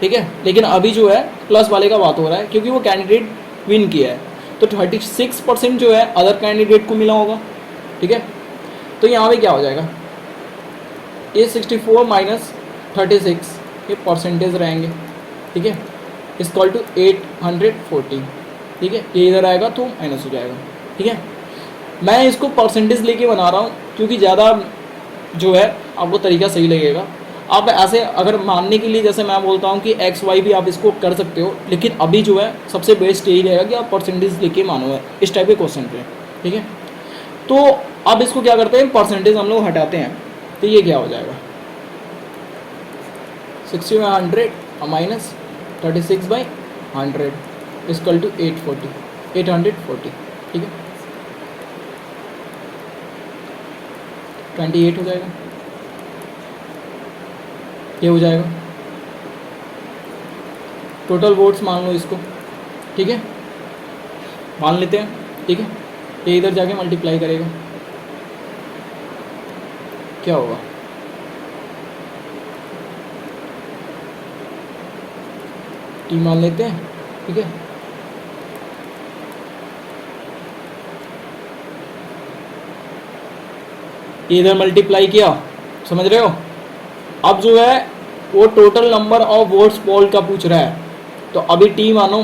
ठीक है, लेकिन अभी जो है प्लस वाले का बात हो रहा है, क्योंकि वो कैंडिडेट विन किया है, तो 36% जो है अदर कैंडिडेट को मिला होगा। ठीक है, तो यहाँ पे क्या हो जाएगा, ये 64 माइनस 36 ये परसेंटेज रहेंगे। ठीक है, इक्वल टू 840। ठीक है, ये इधर आएगा तो माइनस हो जाएगा। ठीक है, मैं इसको परसेंटेज लेके बना रहा हूँ क्योंकि ज़्यादा जो है आपको तरीका सही लगेगा। आप ऐसे अगर मानने के लिए जैसे मैं बोलता हूँ कि एक्स वाई भी आप इसको कर सकते हो, लेकिन अभी जो है सबसे बेस्ट यही रहेगा कि आप परसेंटेज लेके मानो है इस टाइप के क्वेश्चन पे। ठीक है, तो अब इसको क्या करते हैं, परसेंटेज हम लोग हटाते हैं, तो ये क्या हो जाएगा, 60 बाई 100 माइनस 36/100 इक्वल टू 840। ठीक है, 28 हो जाएगा, ये हो जाएगा टोटल वोट्स मान लो इसको। ठीक है, मान लेते हैं। ठीक है, ये इधर जाके मल्टीप्लाई करेगा, क्या होगा, टी मान लेते हैं। ठीक है, ये इधर मल्टीप्लाई किया, समझ रहे हो? अब जो है वो टोटल नंबर ऑफ वोट्स पोल का पूछ रहा है, तो अभी टी मानो।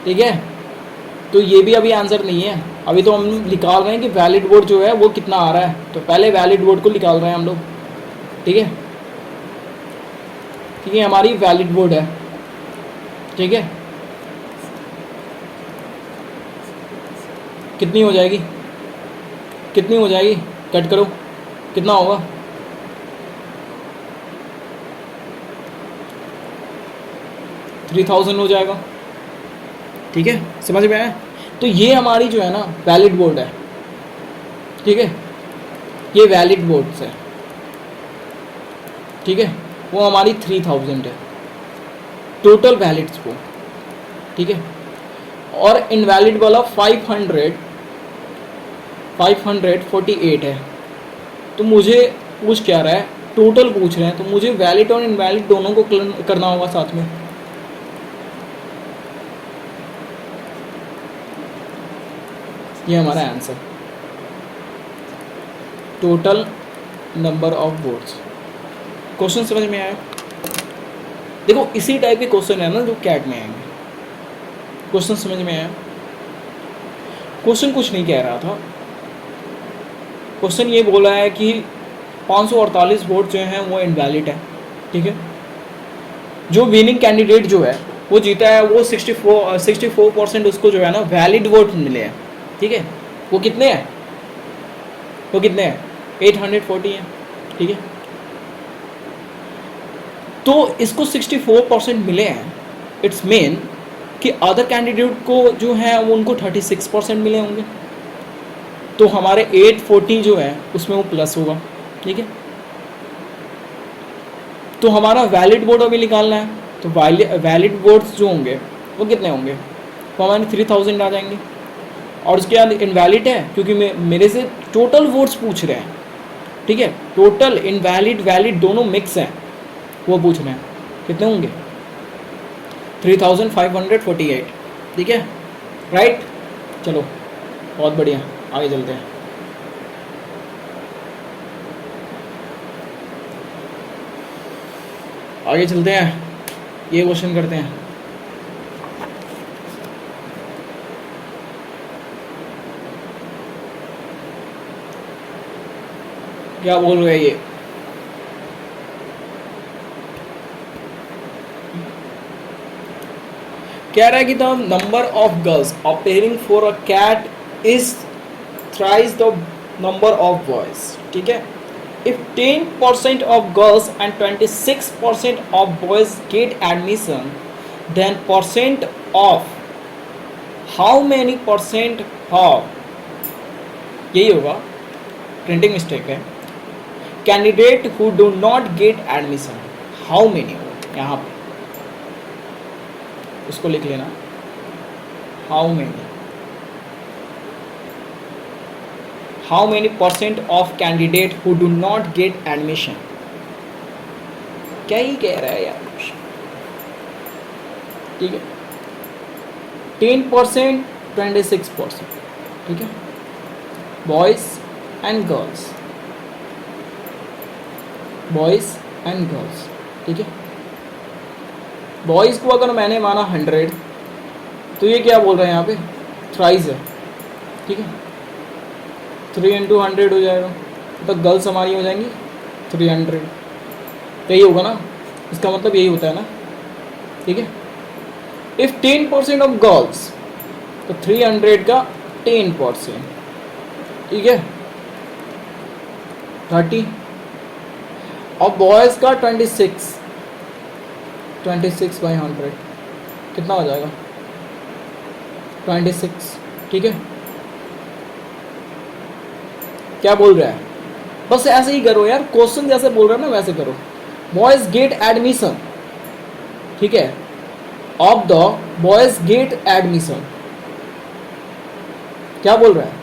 ठीक है, तो ये भी अभी आंसर नहीं है, अभी तो हम निकाल रहे हैं कि वैलिड वोट जो है वो कितना आ रहा है, तो पहले वैलिड वोट को निकाल रहे हैं हम लोग। ठीक है, ठीक है, हमारी वैलिड वोट है। ठीक है, कितनी हो जाएगी, कितनी हो जाएगी, कट करो, कितना होगा, 3000 हो जाएगा। ठीक है, समझ में आया? तो ये हमारी जो है ना वैलिड वोट है। ठीक है, ये वैलिड वोट्स है। ठीक है, वो हमारी 3000 है टोटल वैलिड्स को। ठीक है, और इनवैलिड वाला 548 है। तो मुझे पूछ क्या रहा है, टोटल पूछ रहे हैं, तो मुझे वैलिड और इनवैलिड दोनों को करना होगा साथ में। ये हमारा answer, total number of votes. Question समझ में आया? देखो इसी टाइप के क्वेश्चन है ना जो कैट में आएंगे। क्वेश्चन समझ में आया? क्वेश्चन कुछ नहीं कह रहा था, क्वेश्चन ये बोला है कि 548 वोट जो हैं वो इनवैलिड है। ठीक है, जो विनिंग कैंडिडेट जो है वो जीता है, वो 64% उसको जो है ना वैलिड वोट मिले हैं। ठीक है, वो कितने हैं, 840 हैं। ठीक है, तो इसको 64% मिले हैं, इट्स मेन कि अदर कैंडिडेट को जो है वो उनको 36% मिले होंगे, तो हमारे 840 जो है उसमें वो प्लस होगा। ठीक है, तो हमारा वैलिड वोट अभी निकालना है, तो वैलिड वोट्स जो होंगे वो कितने होंगे, तो हमारे 3000 आ जाएंगे। और उसके बाद इनवैलिड है क्योंकि मेरे से टोटल वोट्स पूछ रहे हैं। ठीक है, टोटल इनवैलिड वैलिड दोनों मिक्स हैं, वो पूछ रहे हैं, कितने होंगे, 3548। ठीक है, राइट, चलो बहुत बढ़िया, आगे चलते हैं। आगे चलते हैं, ये क्वेश्चन करते हैं। क्या बोल रहे हैं ये, कह रहा है कि the number of girls appearing for a CAT is thrice the number of boys, ठीक है. If 10% of girls and 26% of boys get admission, then percent of how many percent of, यही होगा, प्रिंटिंग मिस्टेक है, candidate who do not get admission, how many होगा यहाँ पे, उसको लिख लेना, how many percent of candidate who do not get admission. क्या ही कह रहा है यार, ठीक है. 10%, 26%, ठीक है, बॉयज एंड गर्ल्स, ठीक है. बॉयज़ को अगर मैंने माना 100, तो ये क्या बोल रहे हैं यहाँ पे, थ्राइस है, ठीक है. 3 × 100 हो जाएगा, तो गर्ल्स हमारी हो जाएंगी 300, तो यही होगा ना, इसका मतलब यही होता है ना, ठीक है. इफ 10% ऑफ गर्ल्स, तो 300 का 10%, ठीक है, 30, और बॉयज़ का 26 by 100 कितना हो जाएगा, 26, ठीक है. क्या बोल रहा है, बस ऐसे ही करो यार, क्वेश्चन जैसे बोल रहा है ना वैसे करो. बॉयज गेट एडमिशन, ठीक है, of the boys get admission, क्या बोल रहा है,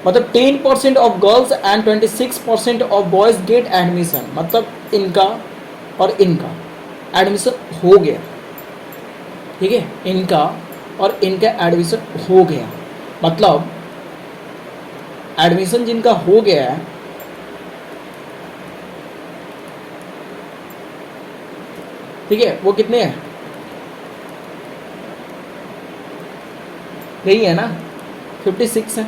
मतलब 10% of girls and 26% of boys get admission, मतलब इनका और इनका एडमिशन हो गया, ठीक है, इनका और इनका एडमिशन हो गया, मतलब एडमिशन जिनका हो गया है, ठीक है, वो कितने हैं, यही है ना, 56 है.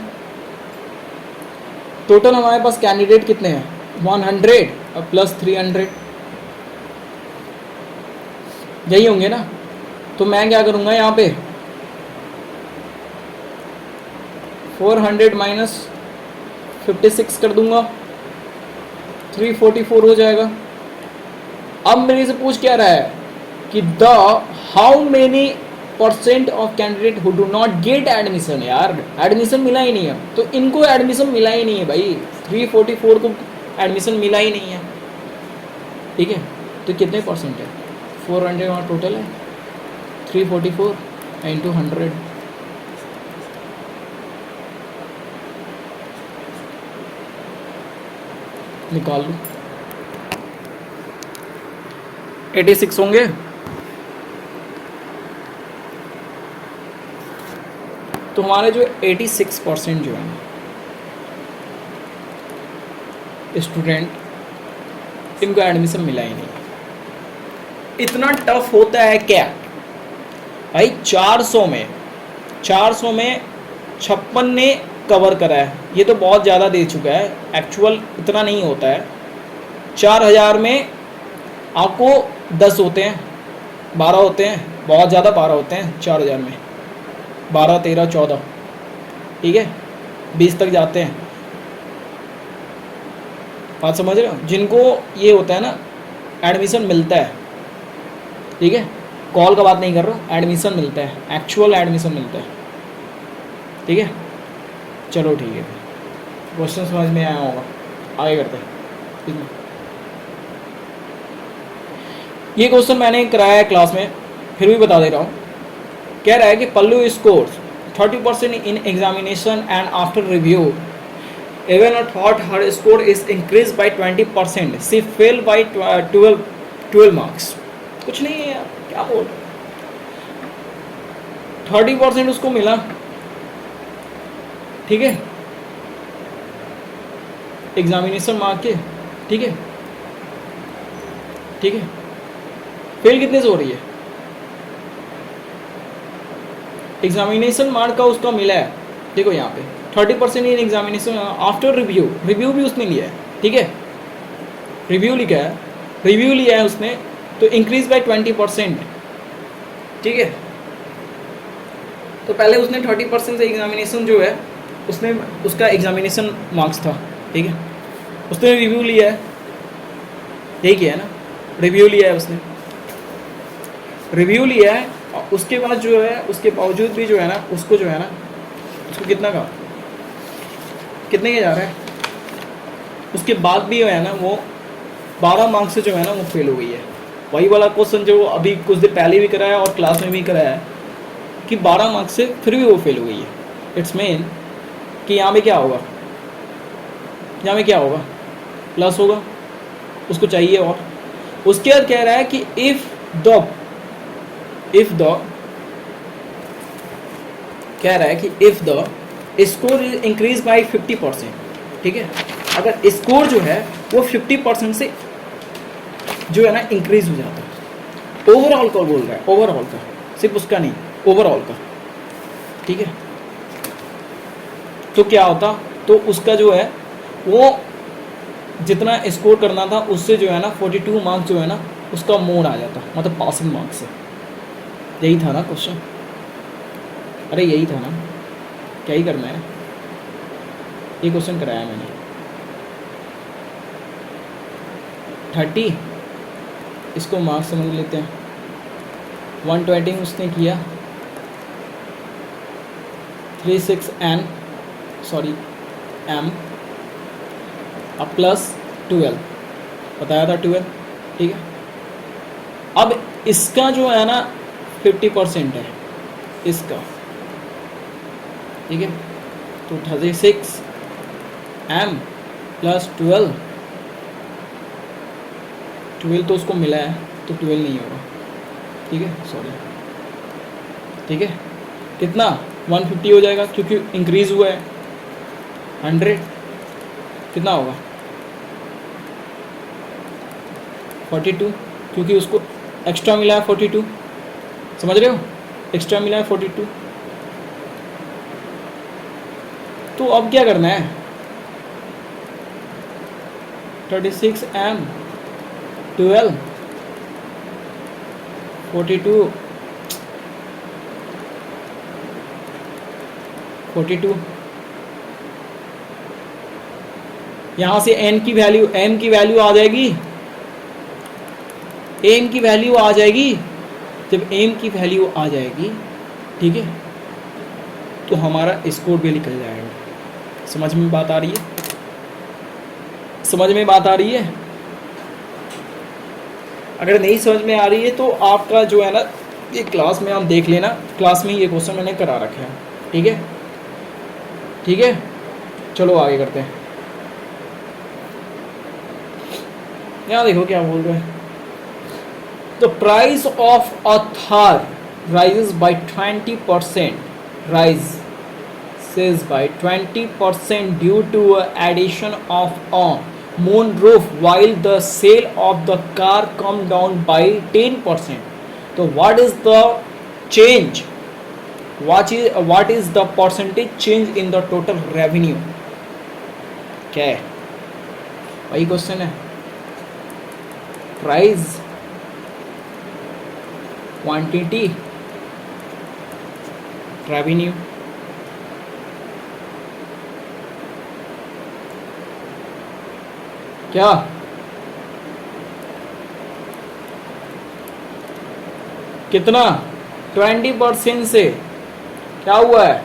टोटल हमारे पास कैंडिडेट कितने हैं, 100 और प्लस 300, यही होंगे ना. तो मैं क्या करूँगा यहाँ पे, 400 माइनस 56 कर दूंगा, 344 हो जाएगा. अब मेरे से पूछ क्या रहा है कि the how many percent of candidate who do not get admission. यार एडमिशन मिला ही नहीं है, तो इनको एडमिशन मिला ही नहीं है भाई, 344 को एडमिशन मिला ही नहीं है, ठीक है. तो कितने परसेंट है, 400 वहाँ टोटल है, 344 × 100, निकाल लो, 86 होंगे. तो हमारे जो 86% जो है स्टूडेंट, इनको एडमिशन मिला ही नहीं. इतना टफ होता है क्या भाई, 400 में 56 ने कवर करा है, ये तो बहुत ज़्यादा दे चुका है, एक्चुअल इतना नहीं होता है. 4000 में आपको 10 होते हैं, 12 होते हैं, बहुत ज़्यादा 12 होते हैं 4000 में, 12, 13, 14, ठीक है, 20 तक जाते हैं. बात समझ रहे हो, जिनको ये होता है ना एडमिशन मिलता है, ठीक है, कॉल का बात नहीं कर रहा हूँ, एडमिशन मिलता है, एक्चुअल एडमिशन मिलता है, ठीक है. चलो ठीक है, क्वेश्चन समझ में आया होगा, आगे करते हैं, ठीक है. ये क्वेश्चन मैंने कराया है क्लास में, फिर भी बता दे रहा हूँ. कह रहा है कि Pallu scores 30% in examination and after review even I thought her score is increased by 20%, she failed by 12 marks. कुछ नहीं है यार, क्या बोल, 30% उसको मिला, ठीक है, एग्जामिनेशन मार्क के, ठीक है, ठीक है. फेल कितने से हो रही है, एग्जामिनेशन मार्क का उसका मिला है, देखो यहाँ पे 30% इन एग्जामिनेशन आफ्टर रिव्यू भी उसने लिया है, ठीक है, रिव्यू लिखा है, रिव्यू लिया है उसने, तो इंक्रीज बाय 20%, ठीक है. तो पहले उसने 30% से एग्जामिनेशन जो है उसने, उसका एग्जामिनेशन मार्क्स था, ठीक है, उसने रिव्यू लिया है, यही किया है ना, रिव्यू लिया है उसने, रिव्यू लिया है, और उसके बाद जो है, उसके बावजूद भी जो है ना, उसको जो है ना, उसको कितना का, कितने का जा रहा है, उसके बाद भी जो है ना वो 12 मार्क्स से जो है ना वो फेल हो गई है। वही वाला क्वेश्चन जो अभी कुछ देर पहले भी कराया और क्लास में भी कराया है कि 12 मार्क्स से फिर भी वो फेल हो गई है। इट्स मीन कि यहाँ में क्या होगा, यहाँ में क्या होगा, प्लस होगा, उसको चाहिए। और उसके बाद कह रहा है कि इफ द कह रहा है कि if the score increase by 50%, ठीक है, अगर स्कोर जो है वो 50% से जो है ना इंक्रीज हो जाता है, ओवरऑल का बोल रहा है, ओवरऑल का, सिर्फ उसका नहीं, ओवरऑल का, ठीक है, तो क्या होता, तो उसका जो है वो जितना स्कोर करना था उससे जो है ना 42 मार्क्स जो है ना उसका मोड़ आ जाता, मतलब पासिंग मार्क्स से। यही था ना क्वेश्चन, अरे यही था ना, क्या ही करना है, ये क्वेश्चन कराया मैंने। 30, इसको मार्क्स समझ लेते हैं। 120 उसने किया, 36 m अब प्लस 12, बताया था 12, ठीक है। अब इसका जो है ना 50% है इसका, ठीक है, तो 36 m प्लस 12 तो उसको मिला है, तो 12 नहीं होगा, ठीक है, सॉरी, ठीक है, कितना 150 हो जाएगा क्योंकि इंक्रीज हुआ है 100, कितना होगा 42 क्योंकि उसको एक्स्ट्रा मिला है 42, समझ रहे हो, एक्स्ट्रा मिला है 42। तो अब क्या करना है, 36 m 12 42 यहाँ से m की वैल्यू आ जाएगी, m की वैल्यू आ जाएगी, जब m की वैल्यू आ जाएगी, ठीक है, तो हमारा स्कोर भी निकल जाएगा। समझ में बात आ रही है, समझ में बात आ रही है। अगर नहीं समझ में आ रही है तो आपका जो है ना ये क्लास में आप देख लेना, क्लास में ये क्वेश्चन मैंने करा रखे हैं, ठीक है, ठीक है, चलो आगे करते हैं। यहाँ देखो क्या बोल रहे हैं, the price of a Thar rises by 20%, rises by 20% due to addition of a moon roof, while the sale of the car come down by 10%. So what is the change, what is the percentage change in the total revenue? क्या है, वही question है, price, quantity, revenue. क्या कितना 20% से क्या हुआ है,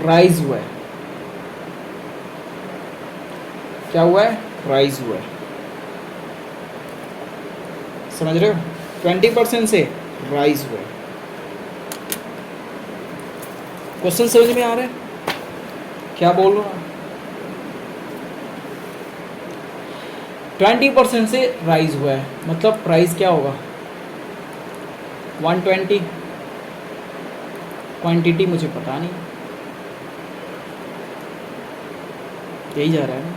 राइज हुआ है, क्या हुआ है, राइज हुआ है, समझ रहे हो, 20% से राइज हुआ है। क्वेश्चन समझ में आ रहा है क्या बोल रहा हूँ, 20% से राइज हुआ है, मतलब प्राइस क्या होगा 120, क्वांटिटी मुझे पता नहीं, यही जा रहा है ना।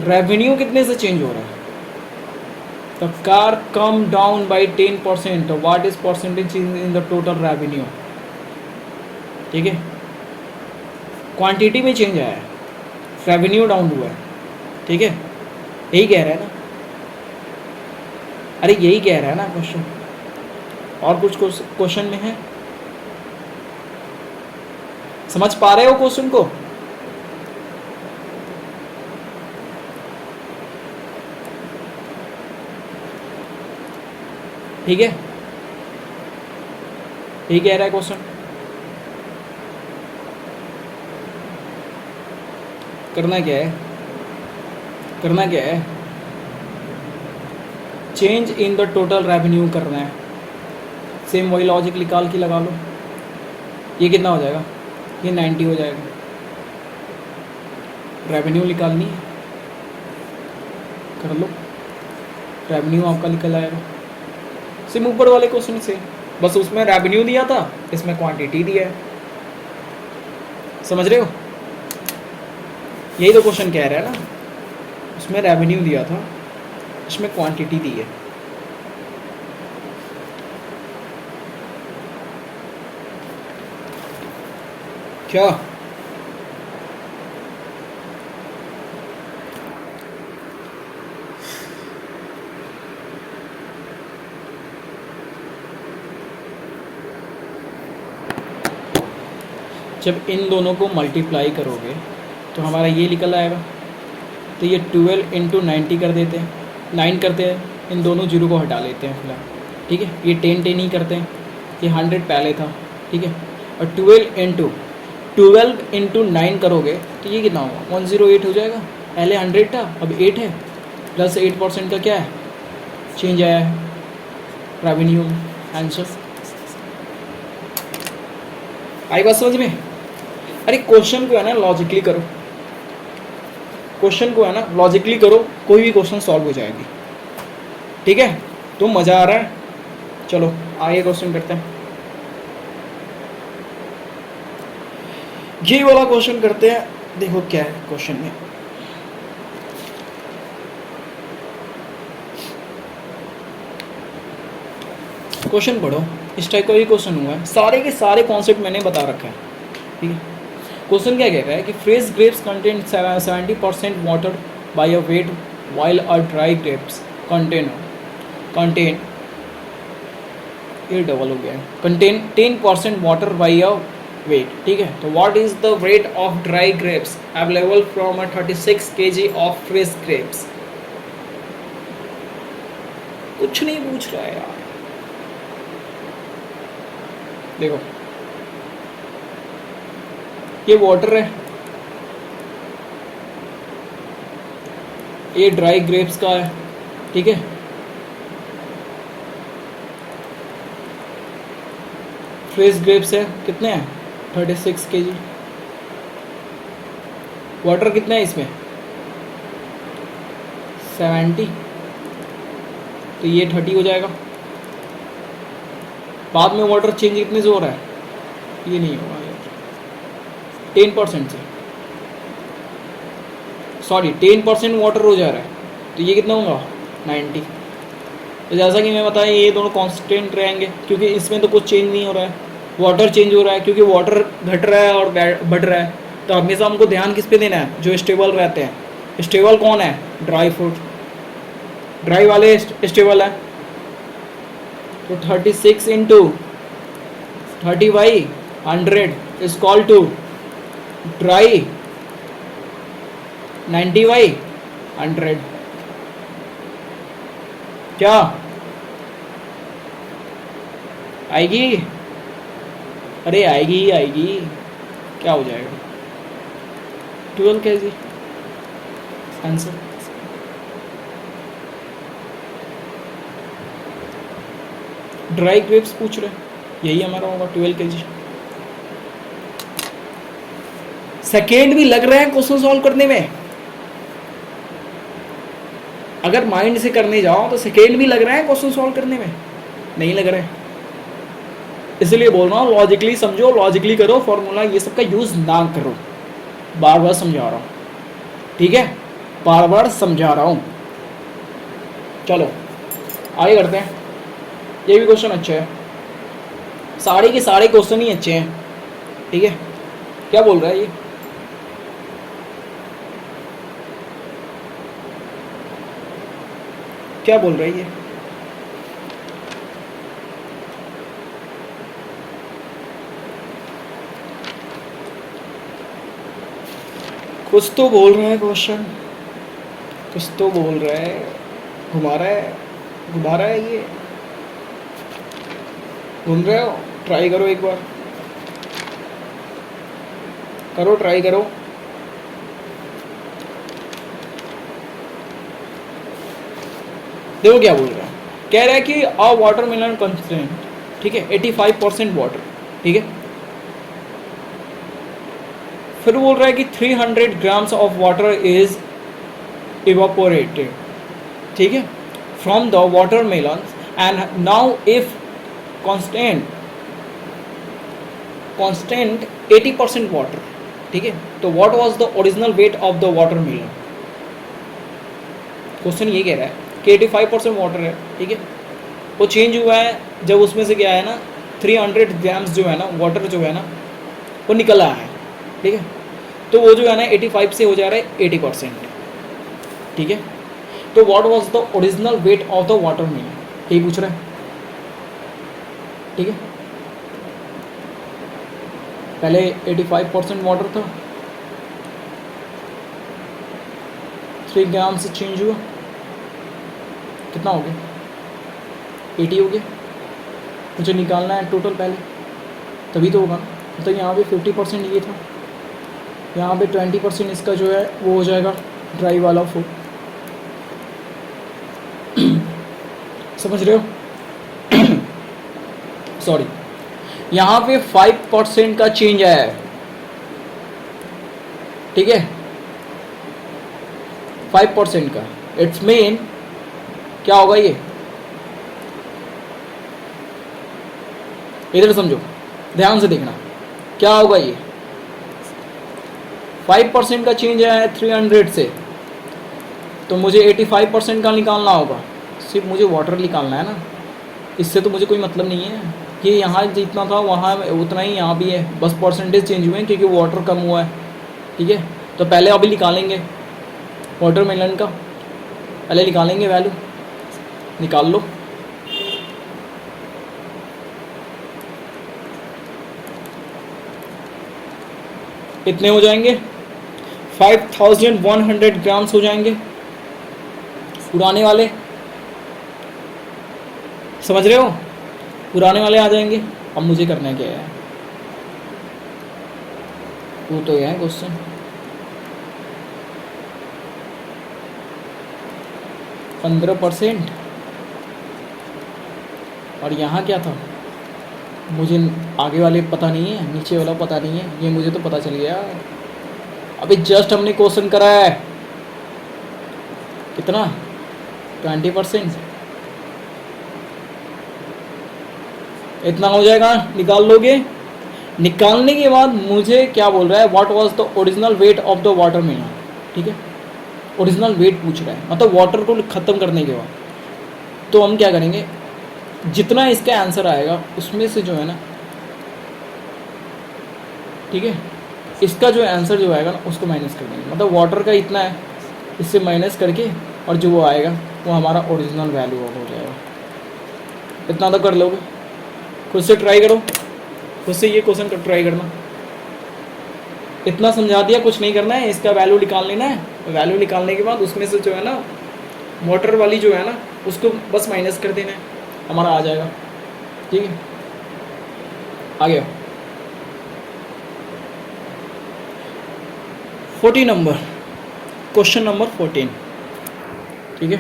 रेवेन्यू कितने से चेंज हो रहा है, the car come down by 10%, what is percentage in the total revenue, ठीक है, क्वांटिटी में चेंज आया है, रेवेन्यू डाउन हुआ है, ठीक है, यही कह रहा है ना, अरे यही कह रहा है ना क्वेश्चन, और कुछ क्वेश्चन में है, समझ पा रहे हो क्वेश्चन को, ठीक है, यही कह रहा है क्वेश्चन। करना क्या है, करना क्या है, change in the total revenue करना है। सेम वही लॉजिक निकाल के लगा लो। ये कितना हो जाएगा, ये 90 हो जाएगा। रेवेन्यू निकालनी है, कर लो, रेवेन्यू आपका निकल आएगा। सिम ऊपर वाले क्वेश्चन से, बस उसमें रेवेन्यू दिया था, इसमें क्वांटिटी दिया है। समझ रहे हो, यही तो क्वेश्चन कह रहा है ना, उसमें रेवेन्यू दिया था, इसमें क्वांटिटी दी है। क्या जब इन दोनों को मल्टीप्लाई करोगे तो हमारा ये निकल आएगा। तो ये 12 इंटू 90 कर देते हैं, 9 करते हैं, इन दोनों जीरो को हटा लेते हैं फिलहाल। ठीक है, ये 10 ही करते हैं, ये 100 पहले था। ठीक है, और 12 इंटू 9 करोगे तो ये कितना होगा, 108 हो जाएगा। पहले 100 था, अब 8 है, प्लस 8% का क्या है, चेंज आया है रेवेन्यू। आंसर आई बात समझ में। अरे क्वेश्चन को है ना लॉजिकली करो, क्वेश्चन को है ना लॉजिकली करो, कोई भी क्वेश्चन सॉल्व हो जाएगी। ठीक है, तो मज़ा आ रहा है। चलो आगे क्वेश्चन करते हैं, ये वाला क्वेश्चन करते हैं। देखो क्या है क्वेश्चन में, क्वेश्चन पढ़ो, इस टाइप का ही क्वेश्चन हुआ है। सारे के सारे कॉन्सेप्ट मैंने बता रखा है। ठीक है, क्वेश्चन क्या कह रहा है कि fresh grapes contain 70% water by a weight while a dry grapes contain ये डबल हो गया है, contain 10% water by a weight. ठीक है, तो what is the weight of dry grapes available from a 36 kg of fresh grapes. कुछ नहीं पूछ रहा है यार। देखो ये वाटर है, ये ड्राई ग्रेप्स का है। ठीक है, फ्रेश ग्रेप्स है, कितने हैं 36 kg। वाटर कितना है इसमें 70, तो ये 30 हो जाएगा। बाद में वाटर चेंज कितने से हो रहा है, ये नहीं होगा यार, 10% से, सॉरी 10% वाटर हो जा रहा है, तो ये कितना होगा 90। तो जैसा कि मैं बताया ये दोनों कांस्टेंट रहेंगे, क्योंकि इसमें तो कुछ चेंज नहीं हो रहा है, वाटर चेंज हो रहा है क्योंकि वाटर घट रहा है और बढ़ रहा है। तो हमेशा हमको ध्यान किस पे देना है, जो स्टेबल रहते हैं। स्टेबल कौन है, ड्राई फ्रूट, ड्राई वाले स्टेबल है। तो 36 into 30/100 is call to dry 90/100। क्या आएगी, अरे आएगी ही आएगी। क्या हो जाएगा 12 kg आंसर। ड्राई ग्रेप्स पूछ रहे, यही हमारा होगा 12 kg। सेकेंड भी लग रहे हैं क्वेश्चन सॉल्व करने में, अगर माइंड से करने जाओ तो सेकेंड भी लग रहे हैं क्वेश्चन सॉल्व करने में, नहीं लग रहे हैं। इसलिए बोल रहा हूँ लॉजिकली समझो, लॉजिकली करो, फॉर्मूला ये सब का यूज ना करो। बार बार समझा रहा हूँ, ठीक है, बार बार समझा रहा हूँ। चलो आगे करते हैं, ये भी क्वेश्चन अच्छा है, सारे के सारे क्वेश्चन ही अच्छे हैं। ठीक है, क्या बोल रहा है ये, क्या बोल रहा है ये, कुछ तो बोल रहा है क्वेश्चन, कुछ तो बोल रहा है, घुमा रहा है ये। घूम रहे हो? ट्राई करो एक बार, करो ट्राई करो। देखो क्या बोल रहा है, कह रहा है कि अ वाटरमेलन कंटेंट, ठीक है, 85% वाटर, ठीक है। फिर बोल रहा है कि 300 grams of water is evaporated, ठीक है, from the watermelon, and now if constant 80% water, ठीक है, तो what was the original weight of the watermelon. Question ये कह रहा है कि 85% वाटर है, ठीक है, वो चेंज हुआ है जब उसमें से क्या है ना 300 ग्राम्स जो है ना वाटर जो है ना वो निकल आया है, ठीक है, तो वो जो है ना 85 से हो जा रहा है 80%, ठीक है। तो what was the original weight of the watermelon, यही पूछ रहा है, ठीक है। पहले 85% वाटर था, 3 ग्राम से चेंज हुआ, कितना हो गया, 80 हो गया। मुझे निकालना है टोटल पहले, तभी तो होगा ना। तो यहाँ पे 50% ये था, यहाँ पे 20% इसका जो है वो हो जाएगा ड्राई वाला फूड, समझ रहे हो? सॉरी, यहाँ पे 5% का चेंज आया है, ठीक है, 5% का। इट्स मीन क्या होगा ये, इधर समझो, ध्यान से देखना, क्या होगा ये। 5% का चेंज आया है 300 से, तो मुझे 85% का निकालना होगा। सिर्फ मुझे वाटर निकालना है ना, इससे तो मुझे कोई मतलब नहीं है कि यहाँ जितना था वहाँ उतना ही यहाँ भी है, बस परसेंटेज चेंज हुए हैं क्योंकि वाटर कम हुआ है, ठीक है। तो पहले अभी निकालेंगे वाटरमेलन का, पहले निकालेंगे वैल्यू, निकाल लो। कितने हो जाएंगे, 5100 ग्राम्स हो जाएंगे पुराने वाले, समझ रहे हो, पुराने वाले आ जाएंगे। अब मुझे करना क्या है, वो तो है क्वेश्चन, %, और यहाँ क्या था, मुझे आगे वाले पता नहीं है, नीचे वाला पता नहीं है, ये मुझे तो पता चल गया। अभी जस्ट हमने क्वेश्चन करा है, कितना, 20%, इतना हो जाएगा, निकाल लोगे। निकालने के बाद मुझे क्या बोल रहा है, what was the original weight of the watermelon, ठीक है, ओरिजिनल वेट पूछ रहा है, मतलब वाटर को ख़त्म करने के बाद। तो हम क्या करेंगे, जितना इसका आंसर आएगा उसमें से जो है ना, ठीक है, इसका जो आंसर जो आएगा ना उसको माइनस कर देंगे, मतलब वाटर का इतना है, इससे माइनस करके, और जो वो आएगा वो हमारा ओरिजिनल वैल्यू हो जाएगा। इतना तो कर लोगे, खुद से ट्राई करो, खुद से ये क्वेश्चन कर ट्राई करना। इतना समझा दिया, कुछ नहीं करना है, इसका वैल्यू निकाल लेना है, वैल्यू निकालने के बाद उसमें से जो है ना वाटर वाली जो है ना उसको बस माइनस कर देना है, हमारा आ जाएगा, ठीक है। आ गया 14 नंबर, क्वेश्चन नंबर 14, ठीक है।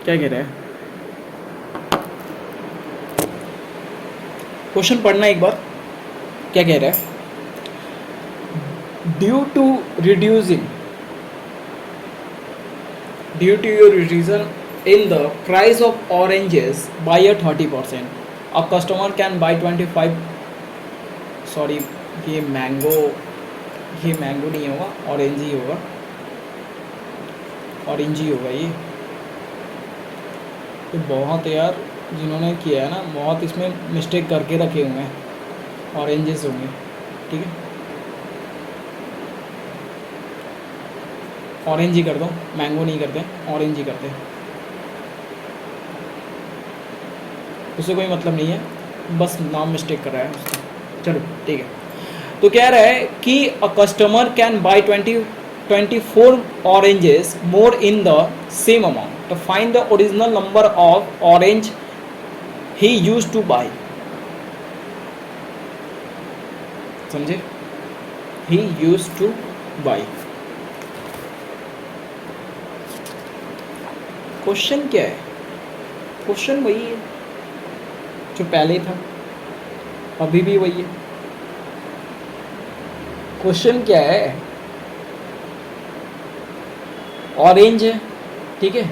क्या कह रहा है क्वेश्चन, पढ़ना एक बार, क्या कह रहा है, due to reduction in the price of oranges by a 30%, a customer can buy 25, sorry ये मैंगो नहीं होगा, ऑरेंज ही होगा, ऑरेंज ही होगा ये। तो बहुत यार जिन्होंने किया है ना, बहुत इसमें मिस्टेक करके रखे हुए हैं, ऑरेंजेस होंगे, ठीक है, ऑरेंज ही कर दो, मैंगो नहीं करते, ऑरेंज ही करते, उससे कोई मतलब नहीं है, बस नाम मिस्टेक कर रहा है उसका। चलो ठीक है, तो कह रहा है कि a customer can buy 24 oranges more in the same amount, तो find the original number of orange he used to buy. समझे, he use to buy. Question क्या है, क्वेश्चन वही है जो पहले था, अभी भी वही है। क्वेश्चन क्या है, ऑरेंज है, ठीक है,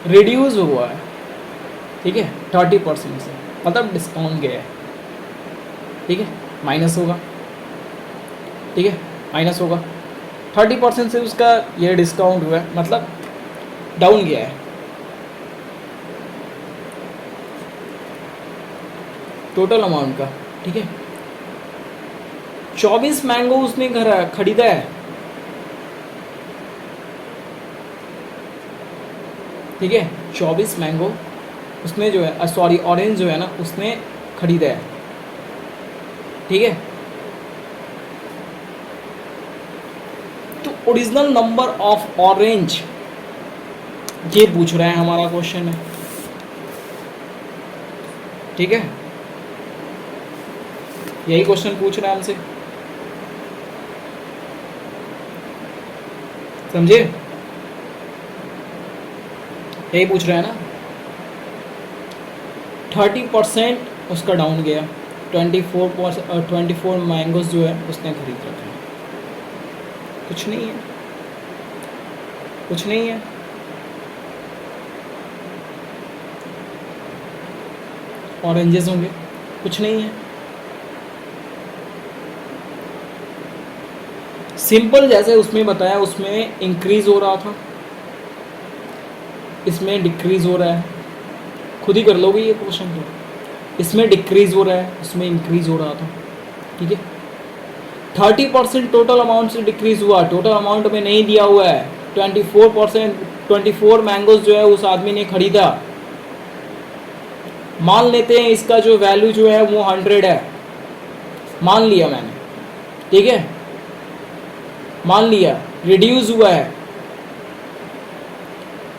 रिड्यूस हुआ है, ठीक है, 30% से, मतलब डिस्काउंट गया है, ठीक है, माइनस होगा, ठीक है, माइनस होगा, 30% से उसका ये डिस्काउंट हुआ है, मतलब डाउन गया है। टोटल अमाउंट का, ठीक है, 24 मैंगो उसने खरीदा है, ठीक है, 24 मैंगो उसने जो है, सॉरी ऑरेंज जो है ना उसने खरीदा है, ठीक है। तो ओरिजिनल नंबर ऑफ ऑरेंज ये पूछ रहा है, हमारा क्वेश्चन है, ठीक है, यही क्वेश्चन पूछ रहा है हमसे, समझे, यही पूछ रहा है ना। 30% उसका डाउन गया, 24 मैंगोज जो है उसने खरीद रखे हैं, कुछ नहीं है, कुछ नहीं है, ऑरेंजेस होंगे, कुछ नहीं है, सिंपल जैसे उसमें बताया, उसमें इंक्रीज हो रहा था, इसमें डिक्रीज हो रहा है, खुद ही कर लोगे ये क्वेश्चन तो, इसमें डिक्रीज हो रहा है, उसमें इंक्रीज हो रहा था, ठीक है, 30% टोटल अमाउंट से डिक्रीज हुआ, टोटल अमाउंट में नहीं दिया हुआ है, 24 मैंगोज जो है उस आदमी ने खरीदा, मान लेते हैं इसका जो वैल्यू जो है वो 100 है, मान लिया मैंने, ठीक है, मान लिया, रिड्यूस हुआ है,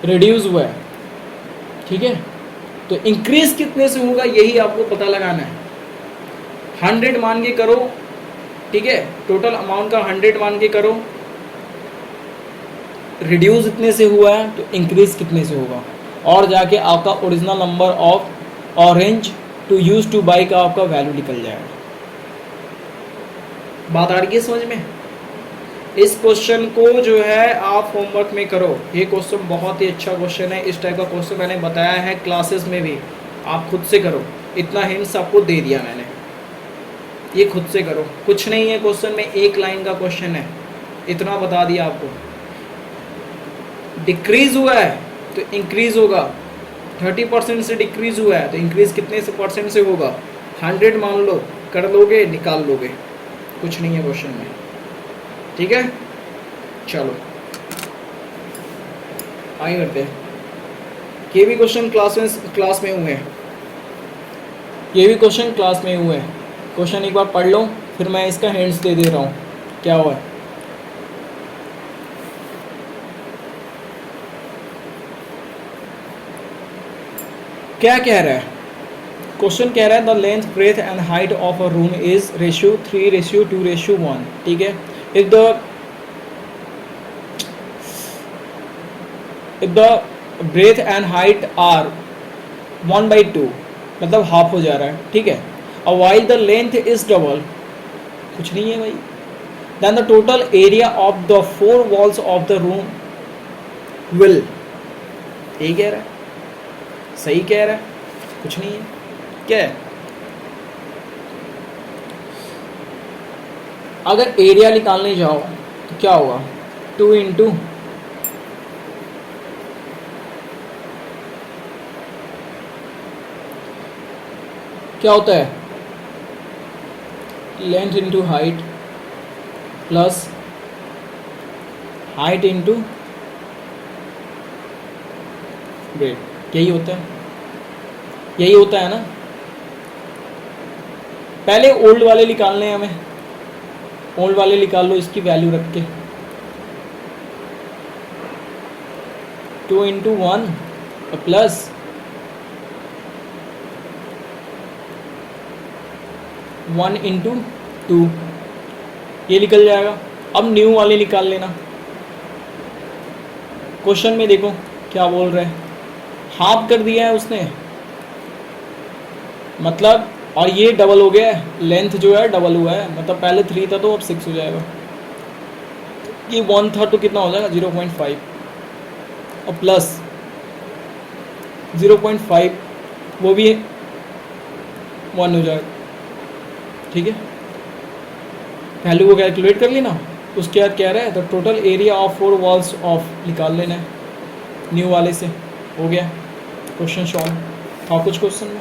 रिड्यूस हुआ है, ठीक है, तो इंक्रीज कितने से होगा यही आपको पता लगाना है, 100 मान के करो, ठीक है, टोटल अमाउंट का 100 मान के करो, रिड्यूस इतने से हुआ है तो इंक्रीज कितने से होगा, और जाके आपका original number of orange to use to buy का आपका वैल्यू निकल जाएगा। बात आ रही है समझ में। इस क्वेश्चन को जो है आप होमवर्क में करो, ये क्वेश्चन बहुत ही अच्छा क्वेश्चन है, इस टाइप का क्वेश्चन मैंने बताया है क्लासेस में भी, आप खुद से करो, इतना हिंट्स आपको दे दिया मैंने, ये खुद से करो, कुछ नहीं है क्वेश्चन में, एक लाइन का क्वेश्चन है, इतना बता दिया आपको। डिक्रीज हुआ है तो इंक्रीज होगा, 30% से डिक्रीज हुआ है तो इंक्रीज कितने से परसेंट से होगा, 100 मान लो, कर लोगे, निकाल लोगे, कुछ नहीं है क्वेश्चन में, ठीक है। चलो आगे करते हैं, ये भी क्वेश्चन क्लास में हुए हैं, ये भी क्वेश्चन क्लास में हुए हैं, क्वेश्चन एक बार पढ़ लो, फिर मैं इसका हिंट्स दे रहा हूँ क्या हुआ है। क्या कह रहा है क्वेश्चन, कह रहा है the length breadth and height of a room is ratio 3:2:1, ठीक है। If the breadth and height are 1/2, मतलब हाफ हो जा रहा है, ठीक है, और while the length is double, कुछ नहीं है भाई, then the total area of the 4 walls of the room will, यही कह रहा है, सही कह रहा है, कुछ नहीं है, क्या है, अगर एरिया निकालने जाओ तो क्या होगा, 2 इंटू क्या होता है, length into height plus height into breadth, यही होता है, यही होता है ना। पहले ओल्ड वाले निकालने हैं हमें, ओल्ड वाले निकाल लो इसकी वैल्यू रख के, 2 इंटू 1 प्लस 1 इंटू 2, ये निकल जाएगा। अब न्यू वाले निकाल लेना। क्वेश्चन में देखो क्या बोल रहे हैं, हाफ कर दिया है उसने, मतलब, और ये डबल हो गया है, लेंथ जो है डबल हुआ है, मतलब पहले 3 था तो अब 6 हो जाएगा। ये 1 था तो कितना हो जाएगा 0.5, और प्लस 0.5 वो भी 1 हो जाएगा। ठीक है, वैल्यू को कैलकुलेट कर लेना। उसके बाद क्या रहा है, the total area of 4 walls of निकाल लेना है न्यू वाले से। हो गया क्वेश्चन सॉल्व। था कुछ क्वेश्चन में,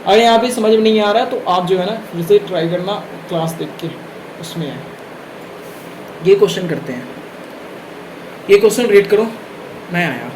अगर यहाँ पे समझ में नहीं आ रहा है तो आप जो है ना फिर से ट्राई करना क्लास देख के, उसमें है। ये क्वेश्चन करते हैं, ये क्वेश्चन रीड करो, मैं आया।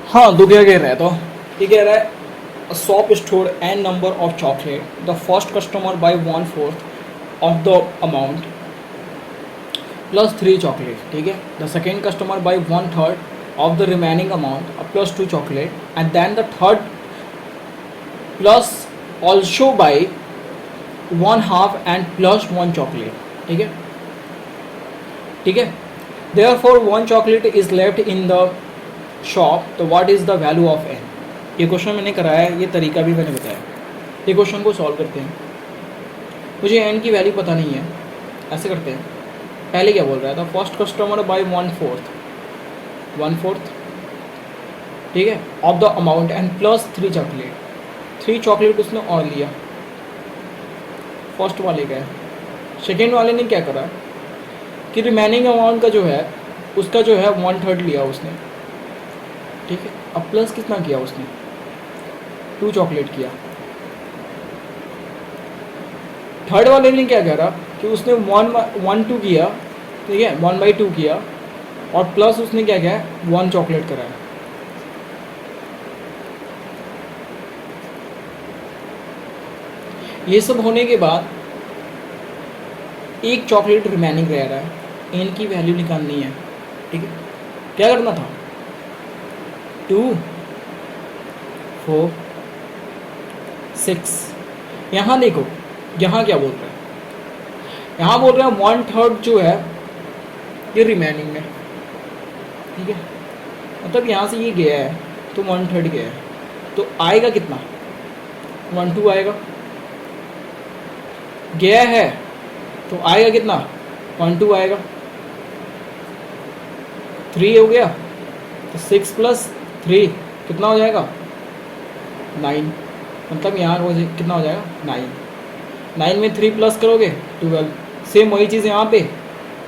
हाँ, तो क्या कह रहा है, तो ये कह रहा है a shop stored n number of chocolate. The first customer buy 1/4 of the amount plus 3 chocolate. ठीक है, the second customer buy 1/3 of the remaining amount plus 2 chocolate, and then the third plus also buy 1/2 and plus 1 chocolate. ठीक है, ठीक है, therefore 1 chocolate is left in the shop, तो what is the value of N. ये question मैंने कराया है, ये तरीका भी मैंने बताया। ये क्वेश्चन को सॉल्व करते हैं। मुझे एन की वैल्यू पता नहीं है, ऐसे करते हैं। पहले क्या बोल रहा था, फर्स्ट कस्टमर बाय 1/4, ठीक है, of the amount and plus 3 chocolate. 3 chocolate उसने और लिया, फर्स्ट वाले का है। सेकेंड वाले ने क्या करा कि रिमेनिंग अमाउंट का जो है उसका जो है 1/3 लिया उसने। ठीक है, अब प्लस कितना किया उसने, 2 चॉकलेट किया। थर्ड वाले ने क्या करा कि उसने 1/2 किया, ठीक है, 1/2 किया, और प्लस उसने क्या किया 1 चॉकलेट कराया। ये सब होने के बाद एक चॉकलेट रिमेनिंग रह रहा है, एन की वैल्यू निकालनी है। ठीक है, क्या करना था, 2, 4, 6। यहाँ देखो, यहाँ क्या बोल रहा है, यहाँ बोल रहा है 1/3 जो है ये रिमेनिंग है। ठीक है, मतलब यहाँ से ये गया है तो 1/3 गया है, तो आएगा कितना, 1/2 आएगा। गया है तो आएगा कितना, 1/2 आएगा। 3 हो गया तो 6 + 3 कितना हो जाएगा, 9। मतलब यहाँ कितना हो जाएगा, 9। 9 में 3 प्लस करोगे 12। सेम वही चीज़ यहाँ पे,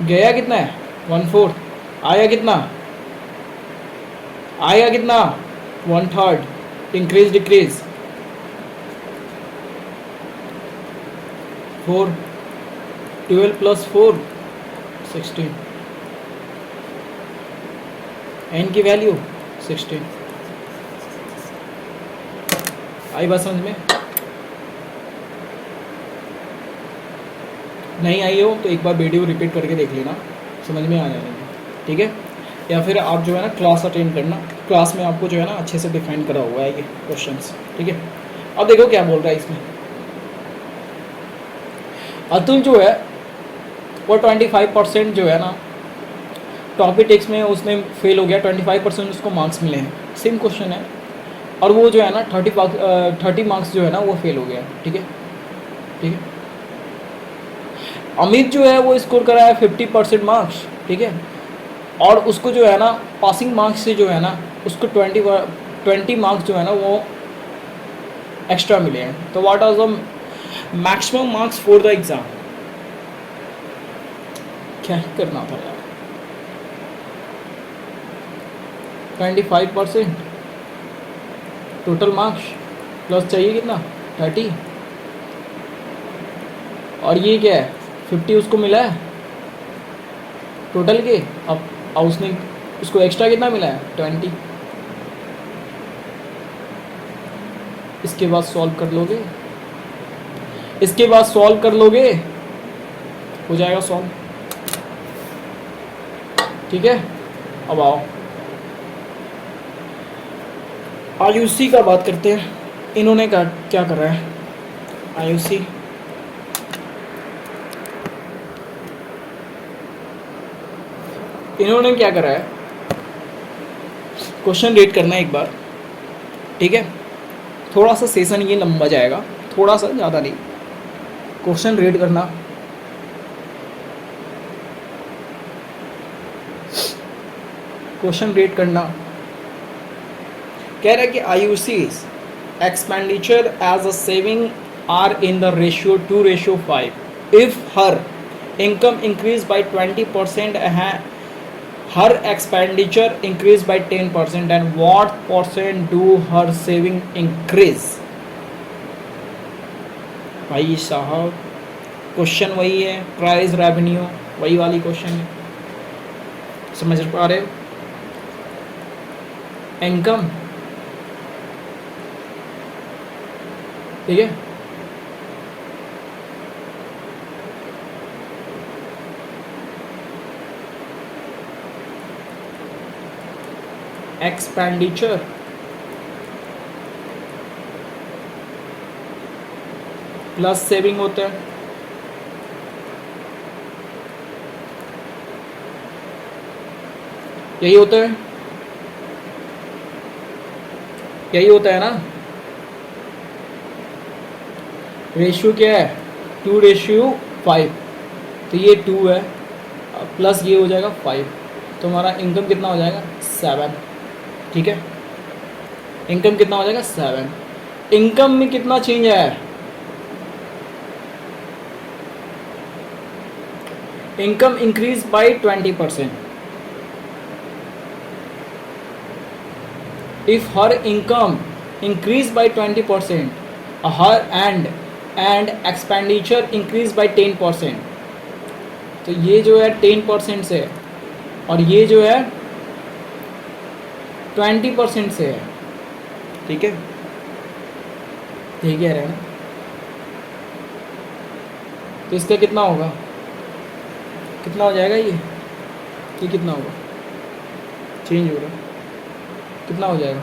गया कितना है 1/4, आया कितना, आएगा कितना 1/3, इंक्रीज डिक्रीज 4, 12 + 4 16, एन की वैल्यू 16। आई बात समझ में? नहीं आई हो तो एक बार वीडियो रिपीट करके देख लेना, समझ में आ जाएगा। ठीक है, या फिर आप जो है ना क्लास अटेंड करना, क्लास में आपको जो है ना अच्छे से डिफाइन करा हुआ है ये क्वेश्चंस। ठीक है, अब देखो क्या बोल रहा है इसमें। अतुल जो है वो 25% जो है ना टॉपिक टेक्स्ट में उसने फेल हो गया, 25% उसको मार्क्स मिले हैं, सेम क्वेश्चन है, और वो जो है ना 30 मार्क्स जो है ना वो फेल हो गया। ठीक है, ठीक है। अमित जो है वो स्कोर करा है 50% मार्क्स। ठीक है, और उसको जो है ना पासिंग मार्क्स से जो है ना उसको 20 मार्क्स जो है ना वो एक्स्ट्रा मिले हैं। तो what are the maximum marks for the exam? क्या ही करना था यार। 25% टोटल मार्क्स प्लस चाहिए कितना, 30, और ये क्या है 50 उसको मिला है टोटल के। अब उसने उसको एक्स्ट्रा कितना मिला है, 20। इसके बाद सॉल्व कर लोगे, इसके बाद सॉल्व कर लोगे, हो जाएगा सॉल्व। ठीक है, अब आओ आयुषी का बात करते हैं। इन्होंने क्या कर रहा है आयुषी? इन्होंने क्या करा है, क्वेश्चन रीड करना है एक बार। ठीक है, थोड़ा सा सेशन ये लंबा जाएगा, थोड़ा सा, ज़्यादा नहीं। क्वेश्चन रीड करना, क्वेश्चन रीड करना। कह रहा है कि Ayushi's expenditure as a saving are in the ratio 2:5 if her income increase by 20% her expenditure increase by 10% and what percent do her saving increase? भाई साहब क्वेश्चन वही है, प्राइस रेवेन्यू वही वाली क्वेश्चन है, समझ पा रहे हो? इनकम, ठीक है, एक्सपेंडिचर प्लस सेविंग होता है। यही होता है, यही होता है ना। रेशियो क्या है, 2:5, तो ये 2 है प्लस ये हो जाएगा 5, तो हमारा इनकम कितना हो जाएगा, 7। ठीक है, इनकम कितना हो जाएगा, 7। इनकम में कितना चेंज है, income increase by 20%। If her income increase by 20%, her and expenditure increase by 10%, तो ये जो है 10% से और ये जो है 20% से है। ठीक है, ठीक है ना, तो इसका कितना होगा, कितना हो जाएगा ये कितना होगा, चेंज हो रहा है, कितना हो जाएगा,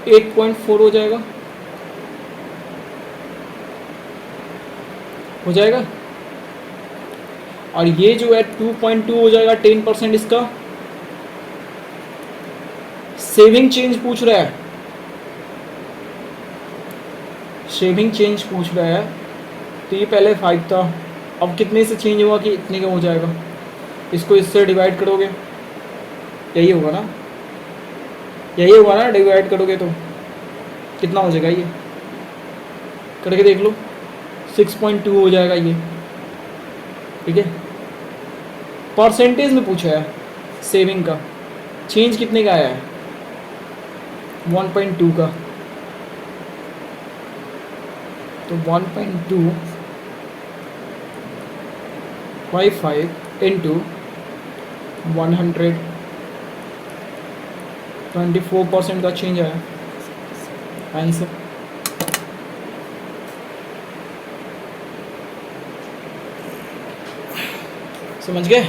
$8.4 हो जाएगा, हो जाएगा। और ये जो है 2.2 हो जाएगा, 10% इसका। सेविंग चेंज पूछ रहा है, सेविंग चेंज पूछ रहा है, तो ये पहले 5 था, अब कितने से चेंज हुआ कि इतने का हो जाएगा। इसको इससे डिवाइड करोगे, यही होगा ना, यही होगा ना, डिवाइड करोगे तो कितना हो जाएगा, ये करके देख लो, 6.2 हो जाएगा ये। ठीक है, परसेंटेज में पूछा है सेविंग का, चेंज कितने का आया है, 1.2 का, तो 1.2 बाई 5 इंटू 100, 24% का चेंज आया आंसर। समझ गए?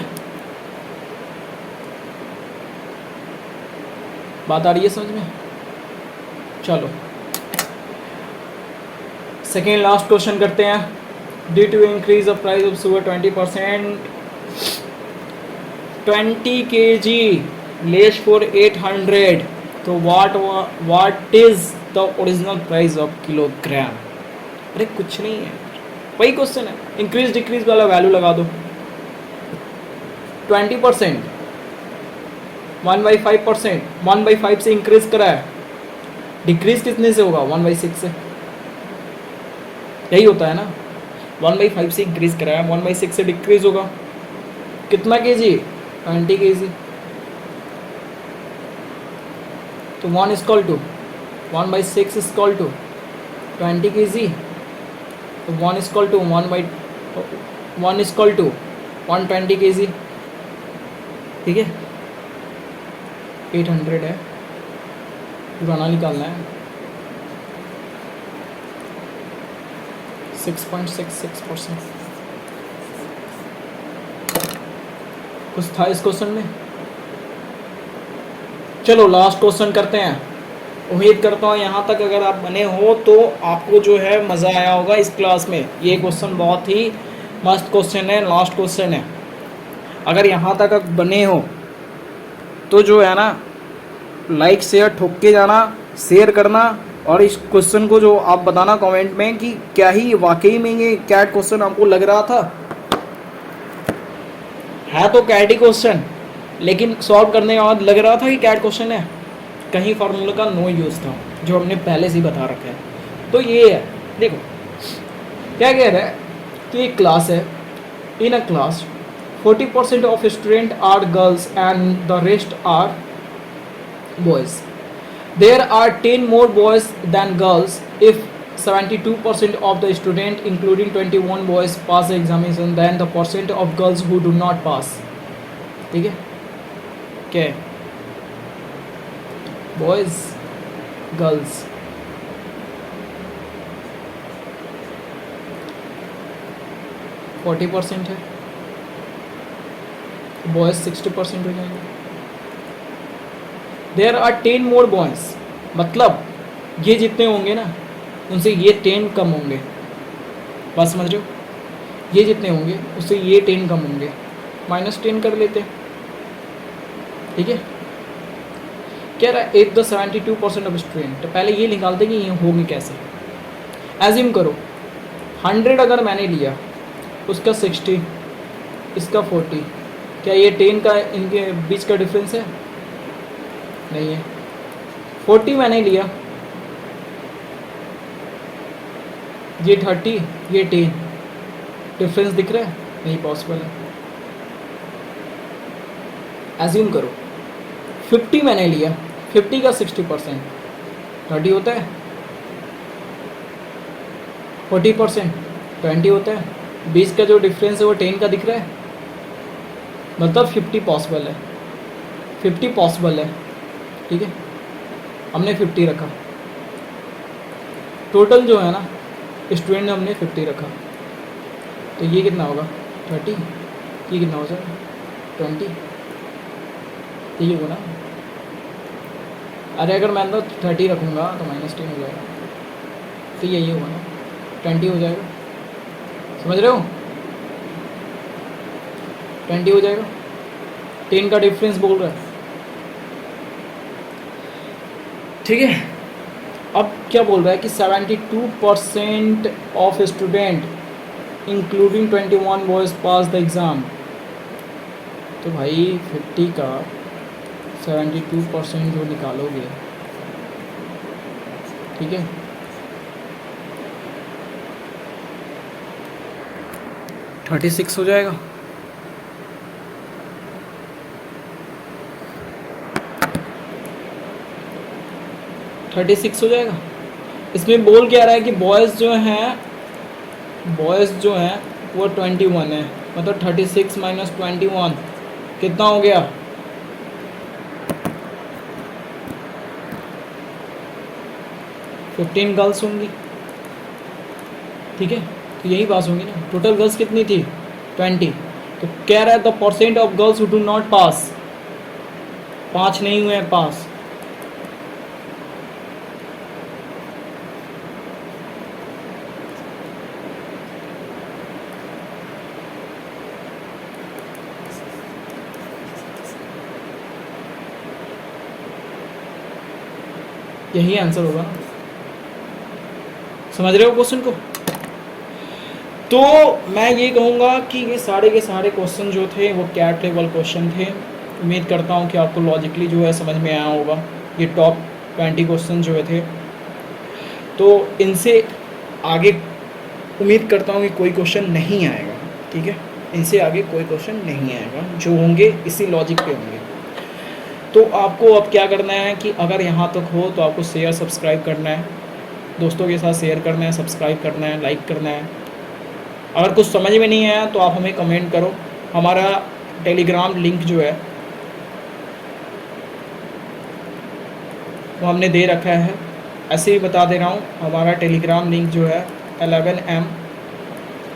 बात आ रही है समझ में? चलो सेकेंड लास्ट क्वेश्चन करते हैं। Due to increase of price of sugar 20%, 20 kg less for 800, तो what is the original price of kilogram? अरे कुछ नहीं है, वही क्वेश्चन है, इंक्रीज डिक्रीज वाला वैल्यू लगा दो। 20% 1/5%, 1/5 से इंक्रीज करा है, डिक्रीज कितने से होगा? 1/6 से, यही होता है ना। 1/5 से इंक्रीज करा है, 1/6 से डिक्रीज होगा। कितना केजी? 20 kg। तो 1 equal to 1/6 equal to 20 kg, तो 1 equal to 1 equal to 120 kg। ठीक है, 800 है, पुराना निकालना है। 6.66%। कुछ था इस क्वेश्चन में? चलो लास्ट क्वेश्चन करते हैं। उम्मीद करता हूँ यहाँ तक अगर आप बने हो तो आपको जो है मज़ा आया होगा इस क्लास में। ये क्वेश्चन बहुत ही मस्त क्वेश्चन है, लास्ट क्वेश्चन है। अगर यहाँ तक आप बने हो तो जो है ना लाइक शेयर ठोक के जाना, शेयर करना, और इस क्वेश्चन को जो आप बताना कमेंट में कि क्या ही वाकई में ये कैट क्वेश्चन आपको लग रहा था। है तो कैट ही क्वेश्चन, लेकिन सॉल्व करने के बाद लग रहा था कि कैट क्वेश्चन है, कहीं फार्मूला का नो यूज़ था जो हमने पहले से ही बता रखा है। तो ये है, देखो क्या कह रहा है कि एक क्लास है, in a class 40% of student are girls and the rest are boys. There are 10 more boys than girls. If 72% of the student including 21 boys pass the examination, then the percent of girls who do not pass. ठीक है, क्या है? Boys, girls. %40 है, boys 60% हो जाएंगे। There are 10 more boys, मतलब ये जितने होंगे ना उनसे ये 10 कम होंगे। बात समझ रहे हो? ये जितने होंगे उससे ये 10 कम होंगे, -10 कर लेते। ठीक है, कह रहा है इफ द 72% ऑफ स्टूडेंट, तो पहले ये निकालते कि ये होंगे कैसे। एज्यूम करो 100 अगर मैंने लिया, उसका 60, इसका 40, क्या ये 10 का इनके बीच का डिफरेंस है? नहीं है। 40 मैंने लिया, ये 30, ये 10, डिफरेंस दिख रहा है? नहीं पॉसिबल है। एज्यूम करो 50 मैंने लिया, 50 का 60% 30 होता है, 40% 20 होता है, 20 का जो डिफरेंस है वो 10 का दिख रहा है, मतलब 50 पॉसिबल है, 50 पॉसिबल है। ठीक है, हमने 50 रखा, टोटल जो है ना स्टूडेंट ने हमने 50 रखा, तो ये कितना होगा? 30, ये कितना हो जाएगा? 20, ठीक है ना। अरे अगर मैं अंदर 30 रखूँगा तो -10 हो जाएगा, तो यही होगा ना, 20 हो जाएगा। समझ रहे हो? 20 हो जाएगा, 10 का डिफरेंस बोल रहा है। ठीक है, अब क्या बोल रहा है कि 72% of student including 21 boys pass the exam. तो भाई 50 का 72% जो निकालोगे, ठीक है, $36 हो जाएगा। $36 हो जाएगा। इसमें बोल क्या रहा है कि बॉयज़ जो हैं वो 21 है, मतलब 36 - 21 कितना हो गया? 15 गर्ल्स होंगी। ठीक है, तो यही बात होंगी ना। टोटल गर्ल्स कितनी थी? 20। तो कह रहा है the % of girls who do not pass, 5 नहीं हुए हैं पास, यही आंसर होगा ना, समझ रहे हो क्वेश्चन को। तो मैं ये कहूँगा कि ये सारे के सारे क्वेश्चन जो थे वो कैट लेवल क्वेश्चन थे। उम्मीद करता हूँ कि आपको लॉजिकली जो है समझ में आया होगा। ये टॉप 20 क्वेश्चन जो थे, तो इनसे आगे उम्मीद करता हूँ कि कोई क्वेश्चन नहीं आएगा, ठीक है। इनसे आगे कोई क्वेश्चन नहीं आएगा, जो होंगे इसी लॉजिक पे होंगे। तो आपको अब क्या करना है कि अगर यहाँ तक हो तो आपको शेयर सब्सक्राइब करना है, दोस्तों के साथ शेयर करना है, सब्सक्राइब करना है, लाइक करना है। अगर कुछ समझ में नहीं आया तो आप हमें कमेंट करो। हमारा टेलीग्राम लिंक जो है वो हमने दे रखा है, ऐसे ही बता दे रहा हूँ। हमारा टेलीग्राम लिंक जो है 11M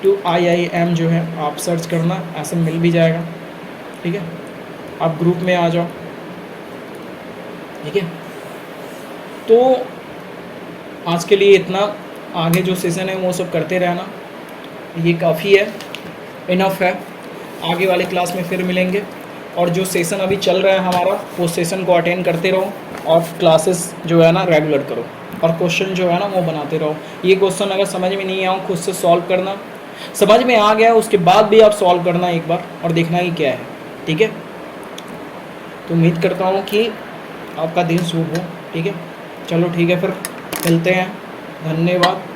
to IIM जो है, आप सर्च करना, ऐसे मिल भी जाएगा, ठीक है। आप ग्रुप में आ जाओ, ठीक है। तो आज के लिए इतना, आगे जो सेशन है वो सब करते रहना, ये काफ़ी है, इनफ है। आगे वाले क्लास में फिर मिलेंगे, और जो सेशन अभी चल रहा है हमारा वो सेशन को अटेंड करते रहो, और क्लासेस जो है ना रेगुलर करो, और क्वेश्चन जो है ना वो बनाते रहो। ये क्वेश्चन अगर समझ में नहीं आया खुद से सॉल्व करना, समझ में आ गया उसके बाद भी आप सॉल्व करना एक बार, और देखना कि क्या है, ठीक है। तो उम्मीद करता हूँ कि आपका दिन शुभ हो, ठीक है। चलो ठीक है, फिर मिलते हैं, धन्यवाद।